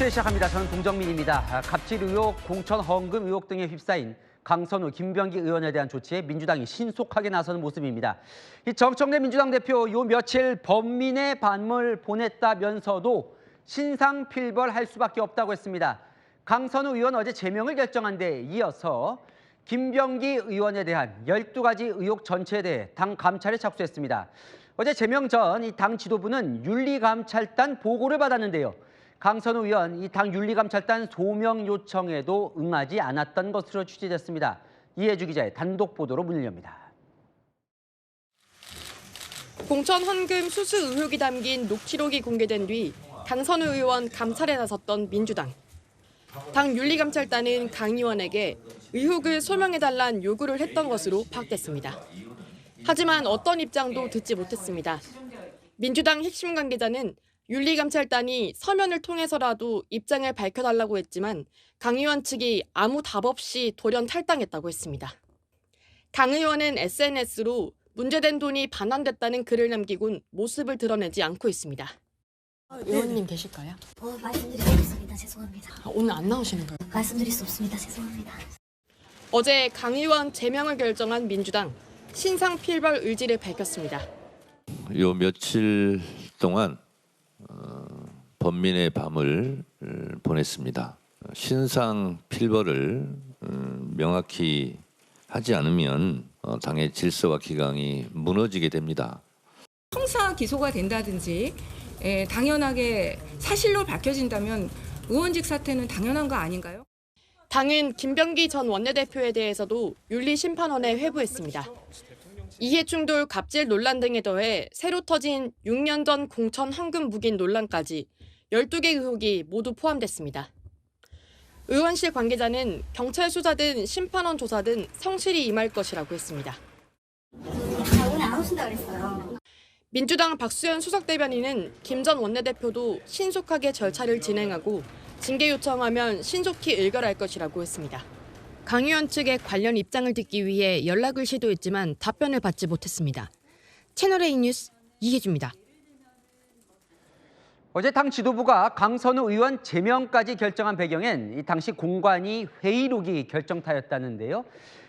뉴스를 시작합니다. 저는 동정민입니다. 갑질 의혹, 공천 허언금 의혹 등에 휩싸인 강선우, 김병기 의원에 대한 조치에 민주당이 신속하게 나서는 모습입니다. 이 정청래 민주당 대표 요 며칠 범민의 반을 보냈다면서도 신상필벌할 수밖에 없다고 했습니다. 강선우 의원 어제 제명을 결정한 데 이어서 김병기 의원에 대한 12가지 의혹 전체에 대해 당 감찰에 착수했습니다. 어제 제명 전 이 당 지도부는 윤리감찰단 보고를 받았는데요. 강선우 의원 이 당 윤리감찰단 소명 요청에도 응하지 않았던 것으로 취재됐습니다. 이혜주 기자의 단독 보도로 문을 엽니다. 공천 헌금 수수 의혹이 담긴 녹취록이 공개된 뒤 강선우 의원 감찰에 나섰던 민주당. 당 윤리감찰단은 강 의원에게 의혹을 소명해달란 요구를 했던 것으로 파악됐습니다. 하지만 어떤 입장도 듣지 못했습니다. 민주당 핵심 관계자는 윤리감찰단이 서면을 통해서라도 입장을 밝혀달라고 했지만 강 의원 측이 아무 답 없이 돌연 탈당했다고 했습니다. 강 의원은 SNS로 문제된 돈이 반환됐다는 글을 남기곤 모습을 드러내지 않고 있습니다. 의원님 계실까요? 말씀드릴 수 없습니다. 죄송합니다. 오늘 안 나오시는 거예요? 말씀드릴 수 없습니다. 죄송합니다. 어제 강 의원 제명을 결정한 민주당, 신상필벌 의지를 밝혔습니다. 요 며칠 동안 범민의 밤을 보냈습니다. 신상필벌을 명확히 하지 않으면 당의 질서와 기강이 무너지게 됩니다. 형사 기소가 된다든지 당연하게 사실로 밝혀진다면 의원직 사퇴는 당연한 거 아닌가요? 당은 김병기 전 원내대표에 대해서도 윤리심판원에 회부했습니다. 이해충돌 갑질 논란 등에 더해 새로 터진 6년 전 공천 헌금 묵인 논란까지 12개 의혹이 모두 포함됐습니다. 의원실 관계자는 경찰 수사 등 심판원 조사 등 성실히 임할 것이라고 했습니다. 오늘 안 오신다 그랬어요. 민주당 박수현 수석대변인은 김 전 원내대표도 신속하게 절차를 진행하고 징계 요청하면 신속히 의결할 것이라고 했습니다. 강 의원 측의 관련 입장을 듣기 위해 연락을 시도했지만 답변을 받지 못했습니다. 채널A 뉴스 이혜주입니다. 어제 당 지도부가 강선우 의원 제명까지 결정한 배경엔 이 당시 공관위 회의록이 결정타였다는데요.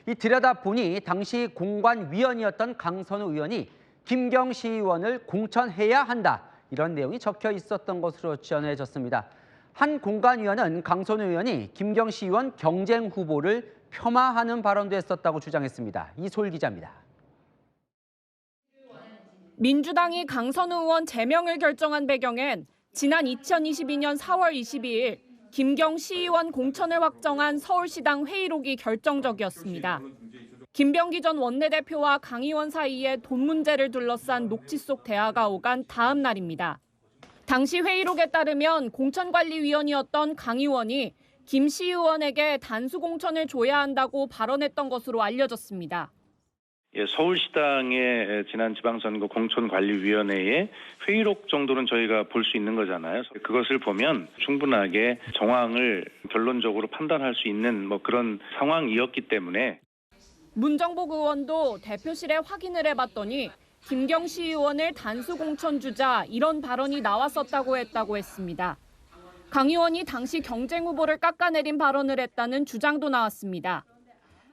이 들여다보니 당시 공관위원이었던 강선우 의원이 김경시 의원을 공천해야 한다. 이런 내용이 적혀 있었던 것으로 전해졌습니다. 한 공관위원은 강선우 의원이 김경시 의원 경쟁 후보를 폄하하는 발언도 했었다고 주장했습니다. 이솔 기자입니다. 민주당이 강선우 의원 제명을 결정한 배경엔 지난 2022년 4월 22일 김경시 의원 공천을 확정한 서울시당 회의록이 결정적이었습니다. 김병기 전 원내대표와 강 의원 사이에 돈 문제를 둘러싼 녹취 속 대화가 오간 다음 날입니다. 당시 회의록에 따르면 공천관리위원이었던 강 의원이 김 시 의원에게 단수 공천을 줘야 한다고 발언했던 것으로 알려졌습니다. 서울시당의 지난 지방선거 공천관리위원회의 회의록 정도는 저희가 볼 수 있는 거잖아요. 그것을 보면 충분하게 정황을 결론적으로 판단할 수 있는 그런 상황이었기 때문에. 문정복 의원도 대표실에 확인을 해봤더니 김경시 의원을 단수 공천 주자 이런 발언이 나왔었다고 했습니다. 강 의원이 당시 경쟁 후보를 깎아내린 발언을 했다는 주장도 나왔습니다.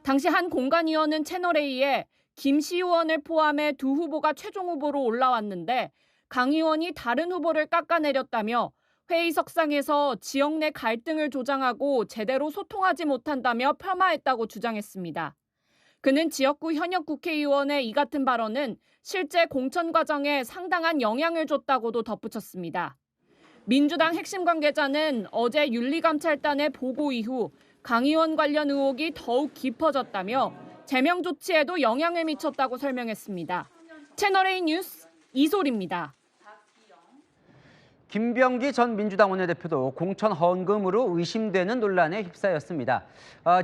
당시 한 공관위원은 채널A에 김 시 의원을 포함해 두 후보가 최종 후보로 올라왔는데 강 의원이 다른 후보를 깎아내렸다며 회의석상에서 지역 내 갈등을 조장하고 제대로 소통하지 못한다며 폄하했다고 주장했습니다. 그는 지역구 현역 국회의원의 이 같은 발언은 실제 공천 과정에 상당한 영향을 줬다고도 덧붙였습니다. 민주당 핵심 관계자는 어제 윤리감찰단의 보고 이후 강 의원 관련 의혹이 더욱 깊어졌다며 제명 조치에도 영향을 미쳤다고 설명했습니다. 채널A 뉴스 이솔입니다. 김병기 전 민주당 원내대표도 공천 헌금으로 의심되는 논란에 휩싸였습니다.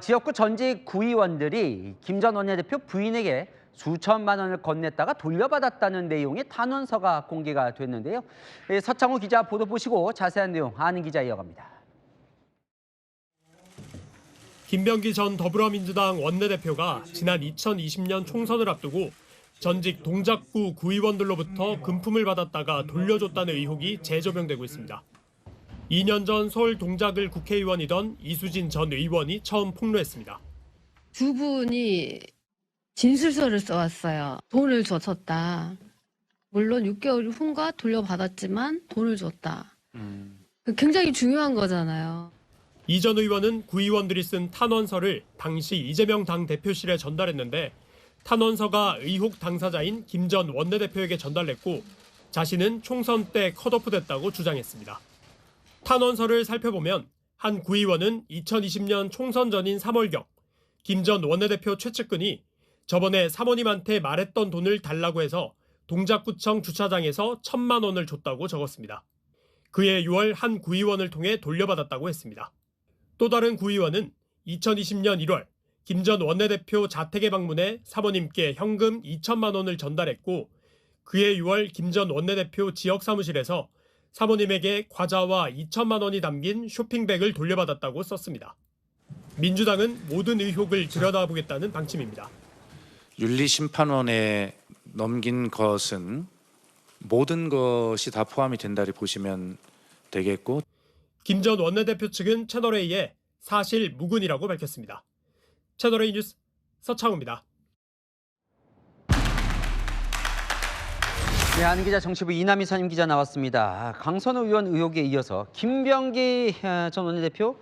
지역구 전직 구의원들이 김 전 원내대표 부인에게 수천만 원을 건넸다가 돌려받았다는 내용의 탄원서가 공개가 됐는데요. 서창호 기자 보도 보시고 자세한 내용 아는 기자 이어갑니다. 김병기 전 더불어민주당 원내대표가 지난 2020년 총선을 앞두고 전직 동작구 구의원들로부터 금품을 받았다가 돌려줬다는 의혹이 재조명되고 있습니다. 2년 전 서울 동작을 국회의원이던 이수진 전 의원이 처음 폭로했습니다. 두 분이 진술서를 써왔어요. 돈을 줬었다. 물론 6개월 후인가 돌려받았지만 돈을 줬다. 굉장히 중요한 거잖아요. 이 전 의원은 구의원들이 쓴 탄원서를 당시 이재명 당대표실에 전달했는데 탄원서가 의혹 당사자인 김 전 원내대표에게 전달했고 자신은 총선 때 컷오프됐다고 주장했습니다. 탄원서를 살펴보면 한 구의원은 2020년 총선 전인 3월경 김 전 원내대표 최측근이 저번에 사모님한테 말했던 돈을 달라고 해서 동작구청 주차장에서 1,000만 원을 줬다고 적었습니다. 그해 6월 한 구의원을 통해 돌려받았다고 했습니다. 또 다른 구의원은 2020년 1월 김 전 원내대표 자택에 방문해 사모님께 현금 2천만 원을 전달했고 그해 6월 김 전 원내대표 지역 사무실에서 사모님에게 과자와 2천만 원이 담긴 쇼핑백을 돌려받았다고 썼습니다. 민주당은 모든 의혹을 들여다보겠다는 방침입니다. 윤리심판원에 넘긴 것은 모든 것이 다 포함이 된다고 보시면 되겠고 김 전 원내대표 측은 채널A에 사실 무근이라고 밝혔습니다. 채널A 뉴스 서창호입니다. 네, 안 기자, 정치부 이남희 선임 기자 나왔습니다. 강선우 의원 의혹에 이어서 김병기 전 원내대표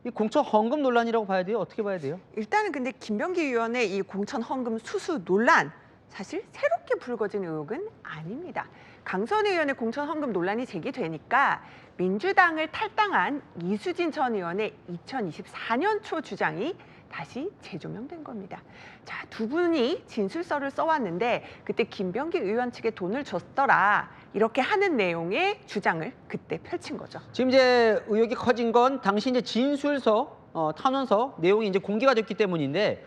이 공천 헌금 논란이라고 봐야 돼요? 어떻게 봐야 돼요? 일단은 근데 김병기 의원의 이 공천 헌금 수수 논란 사실 새롭게 불거진 의혹은 아닙니다. 강선우 의원의 공천 헌금 논란이 제기되니까 민주당을 탈당한 이수진 전 의원의 2024년 초 주장이 다시 재조명된 겁니다. 자, 두 분이 진술서를 써왔는데 그때 김병기 의원 측에 돈을 줬더라 이렇게 하는 내용의 주장을 그때 펼친 거죠. 지금 이제 의혹이 커진 건 당시 이제 진술서, 탄원서 내용이 이제 공개가 됐기 때문인데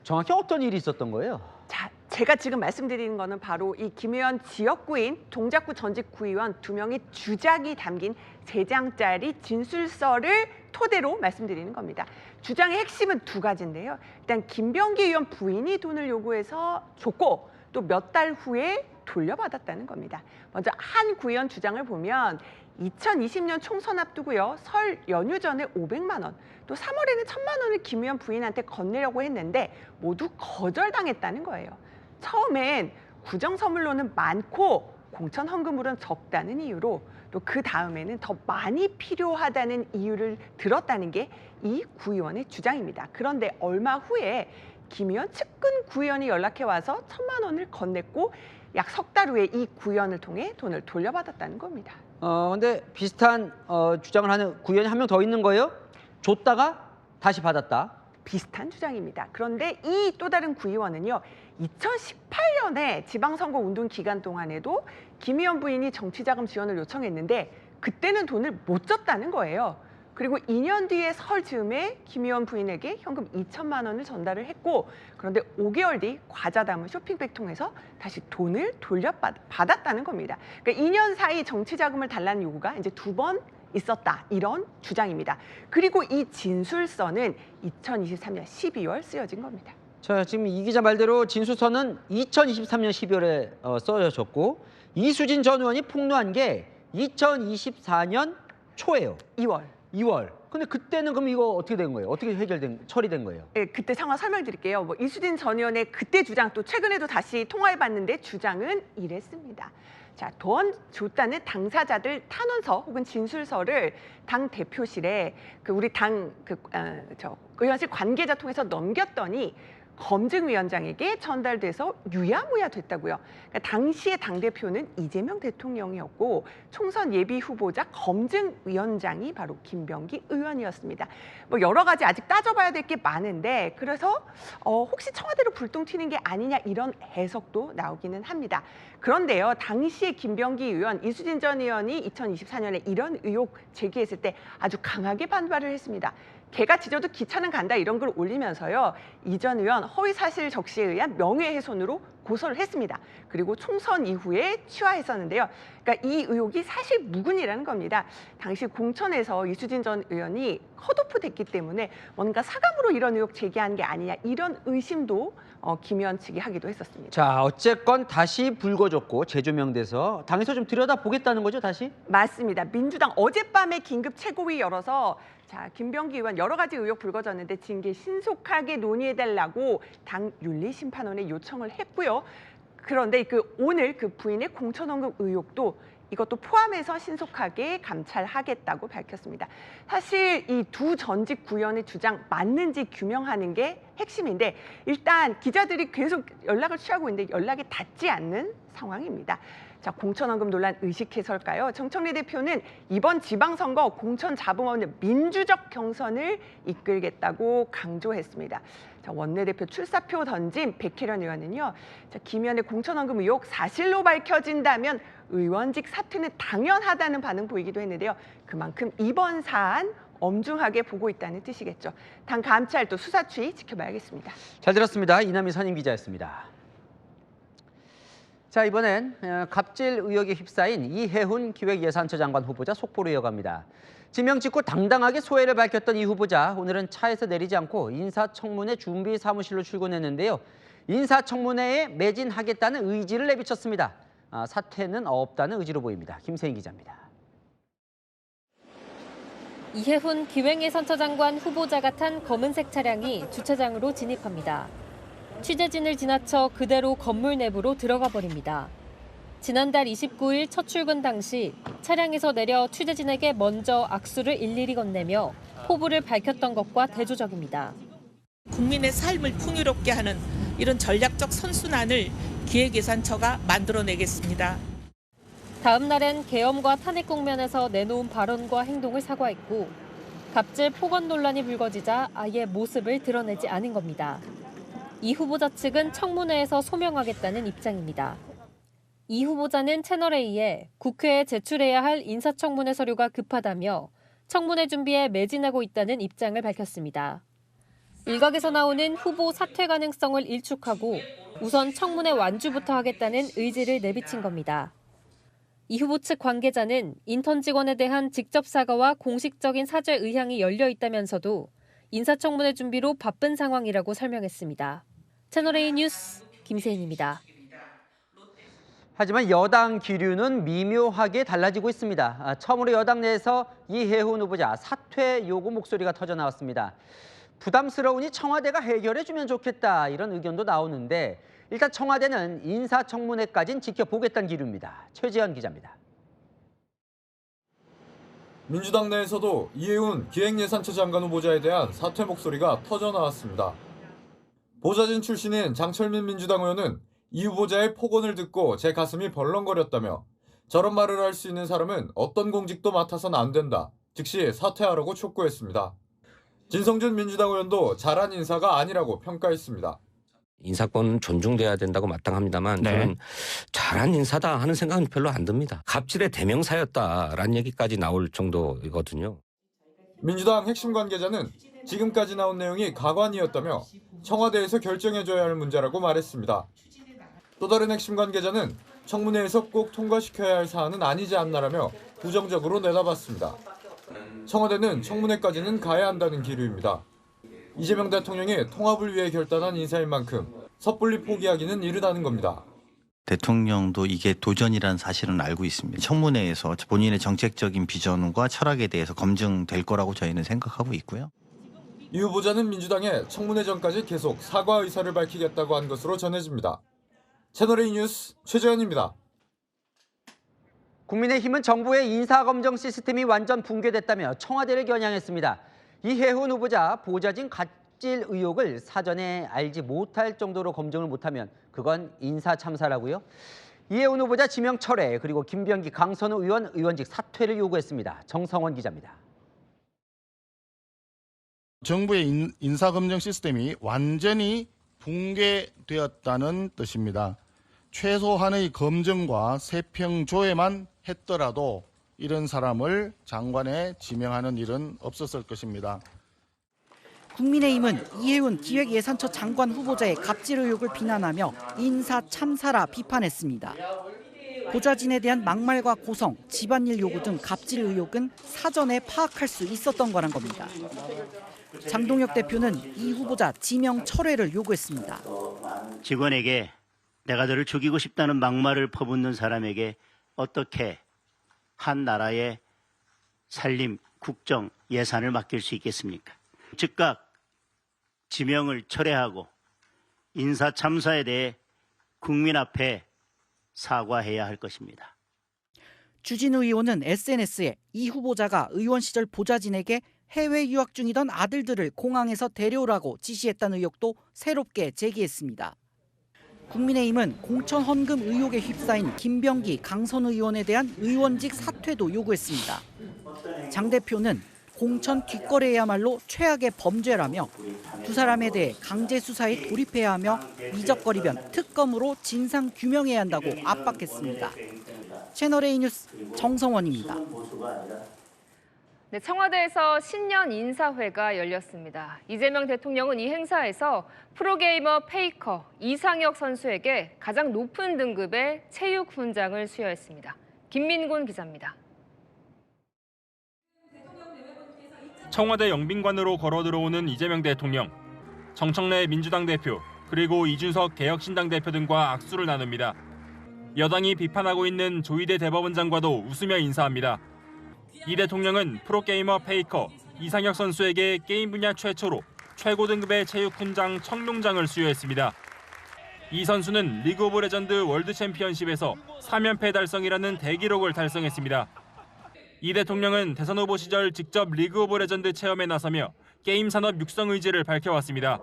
정확히 어떤 일이 있었던 거예요? 자, 제가 지금 말씀드리는 거는 바로 이 김 의원 지역구인 동작구 전직 구의원 2명의 주장이 담긴 3장짜리 진술서를 토대로 말씀드리는 겁니다. 주장의 핵심은 2가지인데요. 일단 김병기 의원 부인이 돈을 요구해서 줬고 또 몇 달 후에 돌려받았다는 겁니다. 먼저 한 구의원 주장을 보면 2020년 총선 앞두고요. 설 연휴 전에 500만 원, 또 3월에는 1,000만 원을 김 의원 부인한테 건네려고 했는데 모두 거절당했다는 거예요. 처음엔 구정 선물로는 많고 공천 헌금으로는 적다는 이유로 또 그 다음에는 더 많이 필요하다는 이유를 들었다는 게 이 구의원의 주장입니다. 그런데 얼마 후에 김 의원 측근 구의원이 연락해 와서 1,000만 원을 건넸고 약 석 달 후에 이 구의원을 통해 돈을 돌려받았다는 겁니다. 근데 비슷한 주장을 하는 구의원이 한 명 더 있는 거예요? 줬다가 다시 받았다. 비슷한 주장입니다. 그런데 이 또 다른 구의원은요. 2018년에 지방선거 운동 기간 동안에도 김 의원 부인이 정치자금 지원을 요청했는데 그때는 돈을 못 줬다는 거예요. 그리고 2년 뒤에 설 즈음에 김 의원 부인에게 현금 2천만 원을 전달을 했고 그런데 5개월 뒤 과자 담은 쇼핑백 통해서 다시 돈을 돌려받았다는 겁니다. 그러니까 2년 사이 정치자금을 달라는 요구가 이제 2번 있었다 이런 주장입니다. 그리고 이 진술서는 2023년 12월 쓰여진 겁니다. 자, 지금 이 기자 말대로 진술서는 2023년 12월에 써졌고 이수진 전 의원이 폭로한 게 2024년 초예요. 2월. 근데 그때는 그럼 이거 어떻게 된 거예요? 어떻게 처리된 거예요? 네, 그때 상황 설명드릴게요. 뭐 이수진 전 의원의 그때 주장 또 최근에도 다시 통화해봤는데 주장은 이랬습니다. 자, 돈 줬다는 당사자들 탄원서 혹은 진술서를 당 대표실에 우리 당 의원실 관계자 통해서 넘겼더니 검증위원장에게 전달돼서 유야무야 됐다고요. 그러니까 당시의 당대표는 이재명 대통령이었고 총선 예비 후보자 검증위원장이 바로 김병기 의원이었습니다. 뭐 여러 가지 아직 따져봐야 될 게 많은데 그래서 혹시 청와대로 불똥 튀는 게 아니냐 이런 해석도 나오기는 합니다. 그런데요. 당시에 김병기 의원, 이수진 전 의원이 2024년에 이런 의혹 제기했을 때 아주 강하게 반발을 했습니다. 개가 짖어도 기차는 간다 이런 걸 올리면서요. 이 전 의원 허위 사실 적시에 의한 명예훼손으로 고소를 했습니다. 그리고 총선 이후에 취하했었는데요. 그러니까 이 의혹이 사실 무근이라는 겁니다. 당시 공천에서 이수진 전 의원이 컷오프 됐기 때문에 뭔가 사감으로 이런 의혹 제기한 게 아니냐 이런 의심도 김 의원 측이 하기도 했었습니다. 자, 어쨌건 다시 불거졌고 재조명돼서 당에서 좀 들여다보겠다는 거죠, 다시? 맞습니다. 민주당 어젯밤에 긴급 최고위 열어서 자, 김병기 의원 여러 가지 의혹 불거졌는데 징계 신속하게 논의해달라고 당 윤리심판원에 요청을 했고요. 그런데 오늘 그 부인의 공천원금 의혹도 이것도 포함해서 신속하게 감찰하겠다고 밝혔습니다. 사실 이 두 전직 구의원의 주장 맞는지 규명하는 게 핵심인데 일단 기자들이 계속 연락을 취하고 있는데 연락이 닿지 않는 상황입니다. 자, 공천원금 논란 의식해서일까요? 정청래 대표는 이번 지방선거 공천 잡음 없는 민주적 경선을 이끌겠다고 강조했습니다. 자, 원내대표 출사표 던진 백혜련 의원은요. 자, 김 의원의 공천원금 의혹 사실로 밝혀진다면 의원직 사퇴는 당연하다는 반응 보이기도 했는데요. 그만큼 이번 사안 엄중하게 보고 있다는 뜻이겠죠. 당 감찰 또 수사 추이 지켜봐야겠습니다. 잘 들었습니다. 이남희 선임 기자였습니다. 자, 이번엔 갑질 의혹에 휩싸인 이해훈 기획예산처 장관 후보자 속보로 이어갑니다. 지명 직후 당당하게 소회를 밝혔던 이 후보자, 오늘은 차에서 내리지 않고 인사청문회 준비 사무실로 출근했는데요. 인사청문회에 매진하겠다는 의지를 내비쳤습니다. 사퇴는 없다는 의지로 보입니다. 김세인 기자입니다. 이해훈 기획예산처 장관 후보자가 탄 검은색 차량이 주차장으로 진입합니다. 취재진을 지나쳐 그대로 건물 내부로 들어가 버립니다. 지난달 29일 첫 출근 당시 차량에서 내려 취재진에게 먼저 악수를 일일이 건네며 포부를 밝혔던 것과 대조적입니다. 국민의 삶을 풍요롭게 하는 이런 전략적 선순환을 기획예산처가 만들어내겠습니다. 다음 날엔 계엄과 탄핵 국면에서 내놓은 발언과 행동을 사과했고 갑질 폭언 논란이 불거지자 아예 모습을 드러내지 않은 겁니다. 이 후보자 측은 청문회에서 소명하겠다는 입장입니다. 이 후보자는 채널A에 국회에 제출해야 할 인사청문회 서류가 급하다며 청문회 준비에 매진하고 있다는 입장을 밝혔습니다. 일각에서 나오는 후보 사퇴 가능성을 일축하고 우선 청문회 완주부터 하겠다는 의지를 내비친 겁니다. 이 후보 측 관계자는 인턴 직원에 대한 직접 사과와 공식적인 사죄 의향이 열려 있다면서도 인사청문회 준비로 바쁜 상황이라고 설명했습니다. 채널A 뉴스 김세인입니다. 하지만 여당 기류는 미묘하게 달라지고 있습니다. 처음으로 여당 내에서 이해훈 후보자 사퇴 요구 목소리가 터져 나왔습니다. 부담스러우니 청와대가 해결해주면 좋겠다 이런 의견도 나오는데 일단 청와대는 인사청문회까지는 지켜보겠다는 기류입니다. 최지현 기자입니다. 민주당 내에서도 이해훈 기획예산처 장관 후보자에 대한 사퇴 목소리가 터져 나왔습니다. 보좌진 출신인 장철민 민주당 의원은 이 후보자의 폭언을 듣고 제 가슴이 벌렁거렸다며 저런 말을 할 수 있는 사람은 어떤 공직도 맡아서는 안 된다. 즉시 사퇴하라고 촉구했습니다. 진성준 민주당 의원도 잘한 인사가 아니라고 평가했습니다. 인사권은 존중돼야 된다고 마땅합니다만 저는 잘한 인사다 하는 생각은 별로 안 듭니다. 갑질의 대명사였다라는 얘기까지 나올 정도이거든요. 민주당 핵심 관계자는 지금까지 나온 내용이 가관이었다며 청와대에서 결정해줘야 할 문제라고 말했습니다. 또 다른 핵심 관계자는 청문회에서 꼭 통과시켜야 할 사안은 아니지 않나라며 부정적으로 내다봤습니다. 청와대는 청문회까지는 가야 한다는 기류입니다. 이재명 대통령이 통합을 위해 결단한 인사인 만큼 섣불리 포기하기는 이르다는 겁니다. 대통령도 이게 도전이라는 사실은 알고 있습니다. 청문회에서 본인의 정책적인 비전과 철학에 대해서 검증될 거라고 저희는 생각하고 있고요. 이 후보자는 민주당에 청문회 전까지 계속 사과 의사를 밝히겠다고 한 것으로 전해집니다. 채널A 뉴스 최재현입니다. 국민의힘은 정부의 인사검증 시스템이 완전 붕괴됐다며 청와대를 겨냥했습니다. 이해훈 후보자 보좌진 갑질 의혹을 사전에 알지 못할 정도로 검증을 못하면 그건 인사참사라고요. 이해훈 후보자 지명 철회 그리고 김병기 강선우 의원 의원직 사퇴를 요구했습니다. 정성원 기자입니다. 정부의 인사검증 시스템이 완전히 붕괴되었다는 뜻입니다. 최소한의 검증과 세평조회만 했더라도 이런 사람을 장관에 지명하는 일은 없었을 것입니다. 국민의힘은 이해운 기획예산처 장관 후보자의 갑질 의혹을 비난하며 인사 참사라 비판했습니다. 보좌진에 대한 막말과 고성, 집안일 요구 등 갑질 의혹은 사전에 파악할 수 있었던 거란 겁니다. 장동혁 대표는 이 후보자 지명 철회를 요구했습니다. 직원에게 내가 너를 죽이고 싶다는 막말을 퍼붓는 사람에게 어떻게 한 나라의 살림, 국정, 예산을 맡길 수 있겠습니까? 즉각 지명을 철회하고 인사 참사에 대해 국민 앞에 사과해야 할 것입니다. 주진우 의원은 SNS에 이 후보자가 의원 시절 보좌진에게 해외 유학 중이던 아들들을 공항에서 데려오라고 지시했다는 의혹도 새롭게 제기했습니다. 국민의힘은 공천 헌금 의혹에 휩싸인 김병기, 강선우 의원에 대한 의원직 사퇴도 요구했습니다. 장 대표는 공천 뒷거래야말로 최악의 범죄라며 두 사람에 대해 강제 수사에 돌입해야 하며 미적거리면 특검으로 진상 규명해야 한다고 압박했습니다. 채널A 뉴스 정성원입니다. 네, 청와대에서 신년 인사회가 열렸습니다. 이재명 대통령은 이 행사에서 프로게이머 페이커 이상혁 선수에게 가장 높은 등급의 체육 훈장을 수여했습니다. 김민곤 기자입니다. 청와대 영빈관으로 걸어 들어오는 이재명 대통령, 정청래 민주당 대표, 그리고 이준석 개혁신당 대표 등과 악수를 나눕니다. 여당이 비판하고 있는 조희대 대법원장과도 웃으며 인사합니다. 이 대통령은 프로게이머 페이커 이상혁 선수에게 게임 분야 최초로 최고 등급의 체육 훈장 청룡장을 수여했습니다. 이 선수는 리그 오브 레전드 월드 챔피언십에서 3연패 달성이라는 대기록을 달성했습니다. 이 대통령은 대선 후보 시절 직접 리그 오브 레전드 체험에 나서며 게임 산업 육성 의지를 밝혀왔습니다.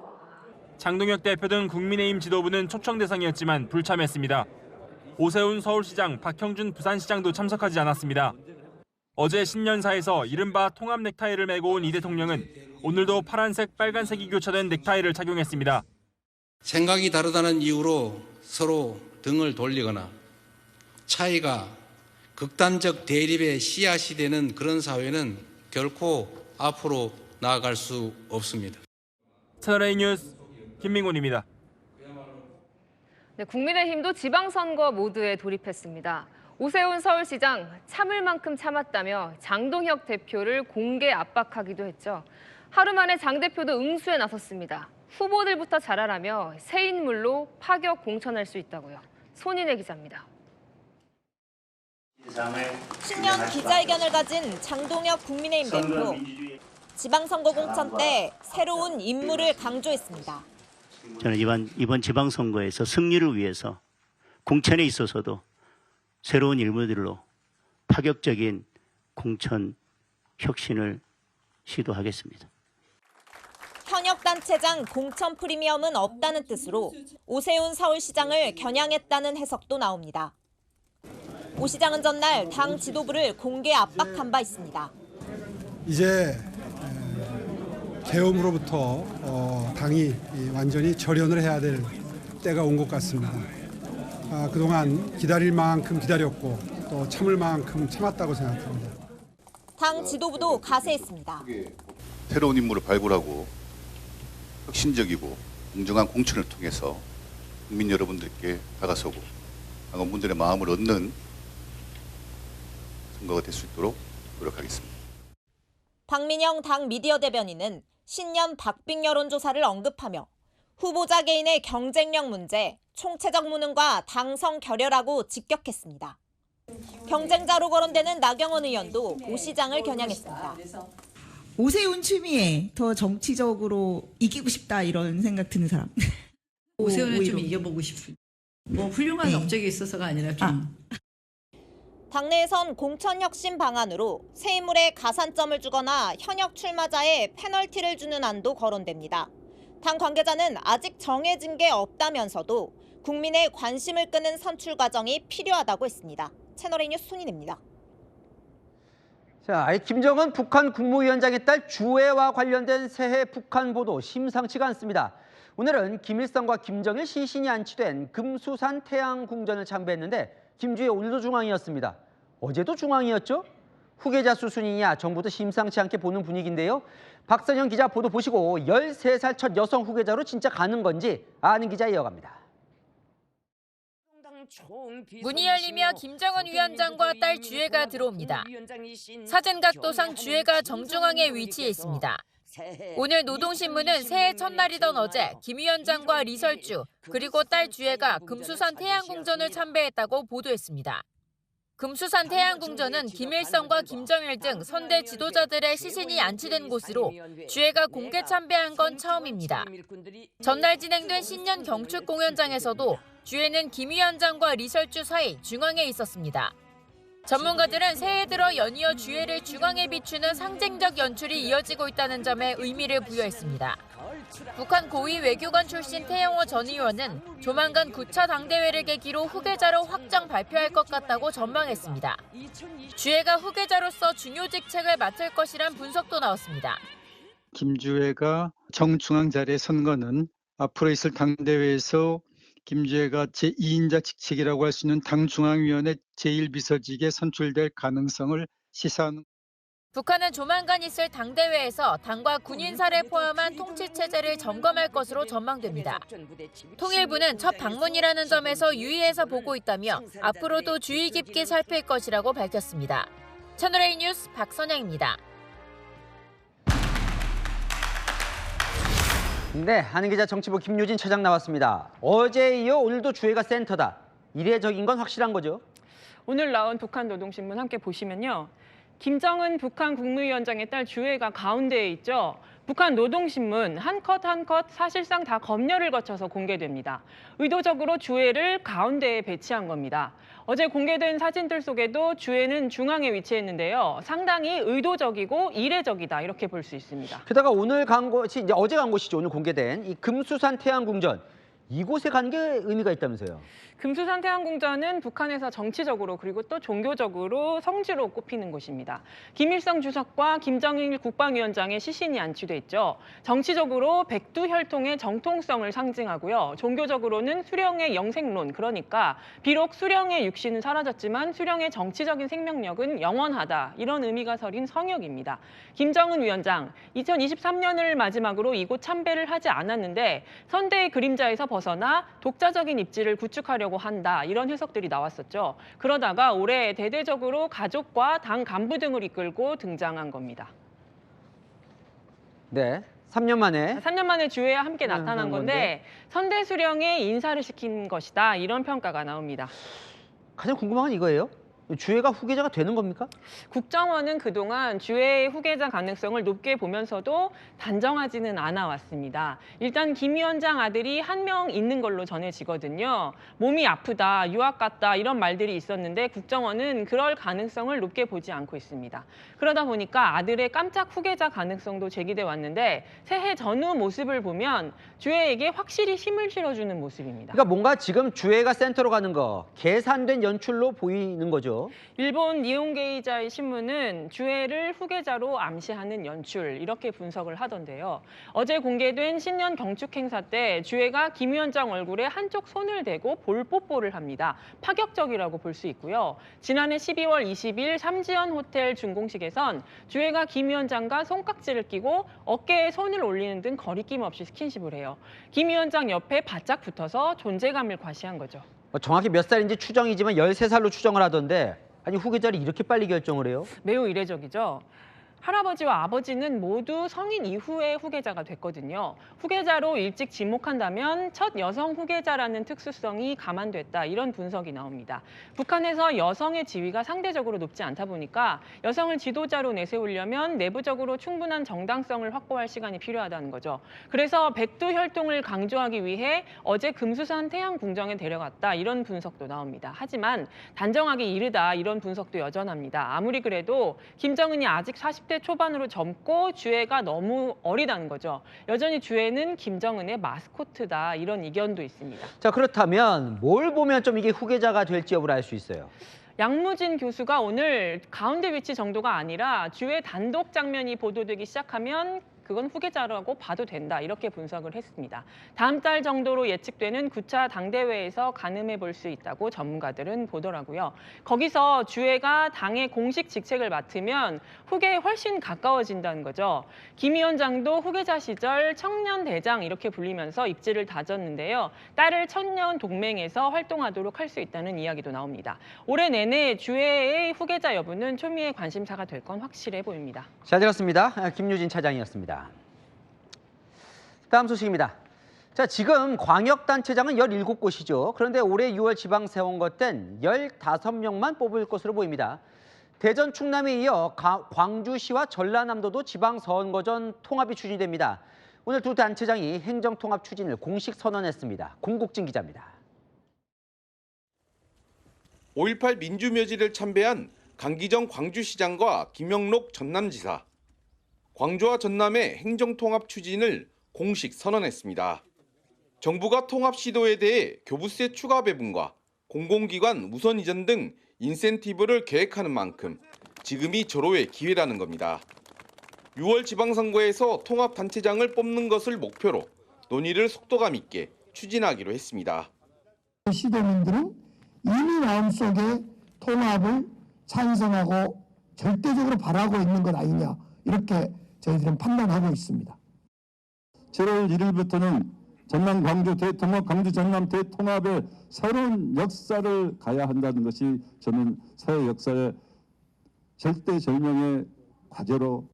장동혁 대표 등 국민의힘 지도부는 초청 대상이었지만 불참했습니다. 오세훈 서울시장, 박형준 부산시장도 참석하지 않았습니다. 어제 신년사에서 이른바 통합 넥타이를 메고 온 이 대통령은 오늘도 파란색, 빨간색이 교차된 넥타이를 착용했습니다. 생각이 다르다는 이유로 서로 등을 돌리거나 차이가 극단적 대립의 씨앗이 되는 그런 사회는 결코 앞으로 나아갈 수 없습니다. 채널A 뉴스 김민곤입니다. 네, 국민의힘도 지방선거 모드에 돌입했습니다. 오세훈 서울시장 참을 만큼 참았다며 장동혁 대표를 공개 압박하기도 했죠. 하루 만에 장 대표도 응수에 나섰습니다. 후보들부터 잘하라며 새 인물로 파격 공천할 수 있다고요. 손인혜 기자입니다. 신년 기자회견을 가진 장동혁 국민의힘 대표. 지방선거 공천 때 새로운 인물을 강조했습니다. 저는 이번 지방선거에서 승리를 위해서 공천에 있어서도 새로운 인물들로 파격적인 공천 혁신을 시도하겠습니다. 현역단체장 공천 프리미엄은 없다는 뜻으로 오세훈 서울시장을 겨냥했다는 해석도 나옵니다. 오 시장은 전날 당 지도부를 공개 압박한 바 있습니다. 이제 계엄으로부터 당이 완전히 절연을 해야 될 때가 온 것 같습니다. 그동안 기다릴 만큼 기다렸고 또 참을 만큼 참았다고 생각합니다. 당 지도부도 가세했습니다. 새로운 인물을 발굴하고 혁신적이고 공정한 공천을 통해서 국민 여러분들께 다가서고 당원분들의 마음을 얻는 선거가 될 수 있도록 노력하겠습니다. 박민영 당 미디어 대변인은 신년 박빙 여론조사를 언급하며 후보자 개인의 경쟁력 문제, 총체적 무능과 당성 결여라고 직격했습니다. 경쟁자로 거론되는 나경원 의원도 오 시장을 겨냥했습니다. 오세훈 추미애 더 정치적으로 이기고 싶다 이런 생각 드는 사람. 오세훈을 좀 이겨보고 싶은. 뭐 훌륭한 업적이 있어서가 아니라 좀. 당내에선 공천 혁신 방안으로 새 인물에 가산점을 주거나 현역 출마자에 페널티를 주는 안도 거론됩니다. 당 관계자는 아직 정해진 게 없다면서도 국민의 관심을 끄는 선출 과정이 필요하다고 했습니다. 채널A 뉴스 손인혜입니다. 자, 김정은 북한 국무위원장의 딸 주애와 관련된 새해 북한 보도 심상치가 않습니다. 오늘은 김일성과 김정일 시신이 안치된 금수산 태양궁전을 참배했는데 김주애 오늘도 중앙이었습니다. 어제도 중앙이었죠? 후계자 수순이냐 정부도 심상치 않게 보는 분위기인데요. 박선영 기자 보도 보시고 13살 첫 여성 후계자로 진짜 가는 건지 아는 기자 이어갑니다. 문이 열리며 김정은 위원장과 딸 주혜가 들어옵니다. 사진각도상 주혜가 정중앙에 위치해 있습니다. 오늘 노동신문은 새해 첫날이던 어제 김 위원장과 리설주 그리고 딸 주혜가 금수산 태양궁전을 참배했다고 보도했습니다. 금수산 태양궁전은 김일성과 김정일 등 선대 지도자들의 시신이 안치된 곳으로 주혜가 공개 참배한 건 처음입니다. 전날 진행된 신년 경축 공연장에서도 주혜는 김 위원장과 리설주 사이 중앙에 있었습니다. 전문가들은 새해 들어 연이어 주혜를 중앙에 비추는 상징적 연출이 이어지고 있다는 점에 의미를 부여했습니다. 북한 고위 외교관 출신 태영호 전 의원은 조만간 9차 당대회를 계기로 후계자로 확정 발표할 것 같다고 전망했습니다. 주혜가 후계자로서 중요 직책을 맡을 것이란 분석도 나왔습니다. 김주혜가 정중앙 자리에 선 거는 앞으로 있을 당대회에서 김주혜가 제2인자 직책이라고 할 수 있는 당중앙위원회 제1비서직에 선출될 가능성을 시사하는. 북한은 조만간 있을 당대회에서 당과 군인사를 포함한 통치체제를 점검할 것으로 전망됩니다. 통일부는 첫 방문이라는 점에서 유의해서 보고 있다며 앞으로도 주의 깊게 살필 것이라고 밝혔습니다. 채널A 뉴스 박선영입니다. 네, 아는 기자 정치부 김유진 처장 나왔습니다. 어제에 이어 오늘도 주혜가 센터다. 이례적인 건 확실한 거죠? 오늘 나온 북한 노동신문 함께 보시면요. 김정은 북한 국무위원장의 딸 주혜가 가운데에 있죠. 북한 노동신문 한 컷 한 컷 사실상 다 검열을 거쳐서 공개됩니다. 의도적으로 주혜를 가운데에 배치한 겁니다. 어제 공개된 사진들 속에도 주혜는 중앙에 위치했는데요. 상당히 의도적이고 이례적이다 이렇게 볼 수 있습니다. 게다가 오늘 간 곳이 이제 어제 간 곳이죠. 오늘 공개된 이 금수산 태양궁전. 이곳에 간 게 의미가 있다면서요? 금수산 태양궁전은 북한에서 정치적으로 그리고 또 종교적으로 성지로 꼽히는 곳입니다. 김일성 주석과 김정일 국방위원장의 시신이 안치돼 있죠. 정치적으로 백두혈통의 정통성을 상징하고요. 종교적으로는 수령의 영생론, 그러니까 비록 수령의 육신은 사라졌지만 수령의 정치적인 생명력은 영원하다. 이런 의미가 서린 성역입니다. 김정은 위원장, 2023년을 마지막으로 이곳 참배를 하지 않았는데 선대의 그림자에서 벗어나 독자적인 입지를 구축하려고 한다. 이런 해석들이 나왔었죠. 그러다가 올해 대대적으로 가족과 당 간부 등을 이끌고 등장한 겁니다. 네, 3년 만에 주혜와 함께 나타난 건데 선대 수령에 인사를 시킨 것이다. 이런 평가가 나옵니다. 가장 궁금한 건 이거예요. 주혜가 후계자가 되는 겁니까? 국정원은 그동안 주혜의 후계자 가능성을 높게 보면서도 단정하지는 않아 왔습니다. 일단 김 위원장 아들이 한 명 있는 걸로 전해지거든요. 몸이 아프다, 유학 갔다 이런 말들이 있었는데 국정원은 그럴 가능성을 높게 보지 않고 있습니다. 그러다 보니까 아들의 깜짝 후계자 가능성도 제기돼 왔는데 새해 전후 모습을 보면 주혜에게 확실히 힘을 실어주는 모습입니다. 그러니까 뭔가 지금 주혜가 센터로 가는 거 계산된 연출로 보이는 거죠. 일본 니혼게이자의 신문은 주혜를 후계자로 암시하는 연출 이렇게 분석을 하던데요. 어제 공개된 신년 경축 행사 때 주혜가 김 위원장 얼굴에 한쪽 손을 대고 볼뽀뽀를 합니다. 파격적이라고 볼 수 있고요. 지난해 12월 20일 삼지연 호텔 준공식에선 주혜가 김 위원장과 손깍지를 끼고 어깨에 손을 올리는 등 거리낌 없이 스킨십을 해요. 김 위원장 옆에 바짝 붙어서 존재감을 과시한 거죠. 정확히 몇 살인지 추정이지만 13살로 추정을 하던데 아니 후계자를 이렇게 빨리 결정을 해요? 매우 이례적이죠. 할아버지와 아버지는 모두 성인 이후에 후계자가 됐거든요. 후계자로 일찍 지목한다면 첫 여성 후계자라는 특수성이 감안됐다. 이런 분석이 나옵니다. 북한에서 여성의 지위가 상대적으로 높지 않다 보니까 여성을 지도자로 내세우려면 내부적으로 충분한 정당성을 확보할 시간이 필요하다는 거죠. 그래서 백두혈통을 강조하기 위해 어제 금수산 태양궁전에 데려갔다. 이런 분석도 나옵니다. 하지만 단정하기 이르다. 이런 분석도 여전합니다. 아무리 그래도 김정은이 아직 40대 초반으로 젊고 주혜가 너무 어리다는 거죠. 여전히 주혜는 김정은의 마스코트다. 이런 의견도 있습니다. 자, 그렇다면 뭘 보면 좀 이게 후계자가 될지 여부를 알 수 있어요? 양무진 교수가 오늘 가운데 위치 정도가 아니라 주혜 단독 장면이 보도되기 시작하면 그건 후계자라고 봐도 된다 이렇게 분석을 했습니다. 다음 달 정도로 예측되는 9차 당대회에서 가늠해 볼 수 있다고 전문가들은 보더라고요. 거기서 주회가 당의 공식 직책을 맡으면 후계에 훨씬 가까워진다는 거죠. 김 위원장도 후계자 시절 청년대장 이렇게 불리면서 입지를 다졌는데요. 딸을 청년 동맹에서 활동하도록 할 수 있다는 이야기도 나옵니다. 올해 내내 주회의 후계자 여부는 초미의 관심사가 될 건 확실해 보입니다. 잘 들었습니다. 김유진 차장이었습니다. 다음 소식입니다. 자, 지금 광역단체장은 17곳이죠. 그런데 올해 6월 지방선거 땐 15명만 뽑을 것으로 보입니다. 대전, 충남에 이어 광주시와 전라남도도 지방선거 전 통합이 추진됩니다. 오늘 두 단체장이 행정통합 추진을 공식 선언했습니다. 공국진 기자입니다. 5.18 민주묘지를 참배한 강기정 광주시장과 김영록 전남지사. 광주와 전남의 행정통합 추진을 공식 선언했습니다. 정부가 통합 시도에 대해 교부세 추가 배분과 공공기관 우선 이전 등 인센티브를 계획하는 만큼 지금이 절호의 기회라는 겁니다. 6월 지방선거에서 통합단체장을 뽑는 것을 목표로 논의를 속도감 있게 추진하기로 했습니다. 시도민들은 이미 마음속에 통합을 찬성하고 절대적으로 바라고 있는 것 아니냐 이렇게 저희들은 판단하고 있습니다. 7월 1일부터는 전남 광주 대통합, 광주 전남 대통합의 새로운 역사를 가야 한다는 것이 저는 새 역사의 절대절명의 과제로.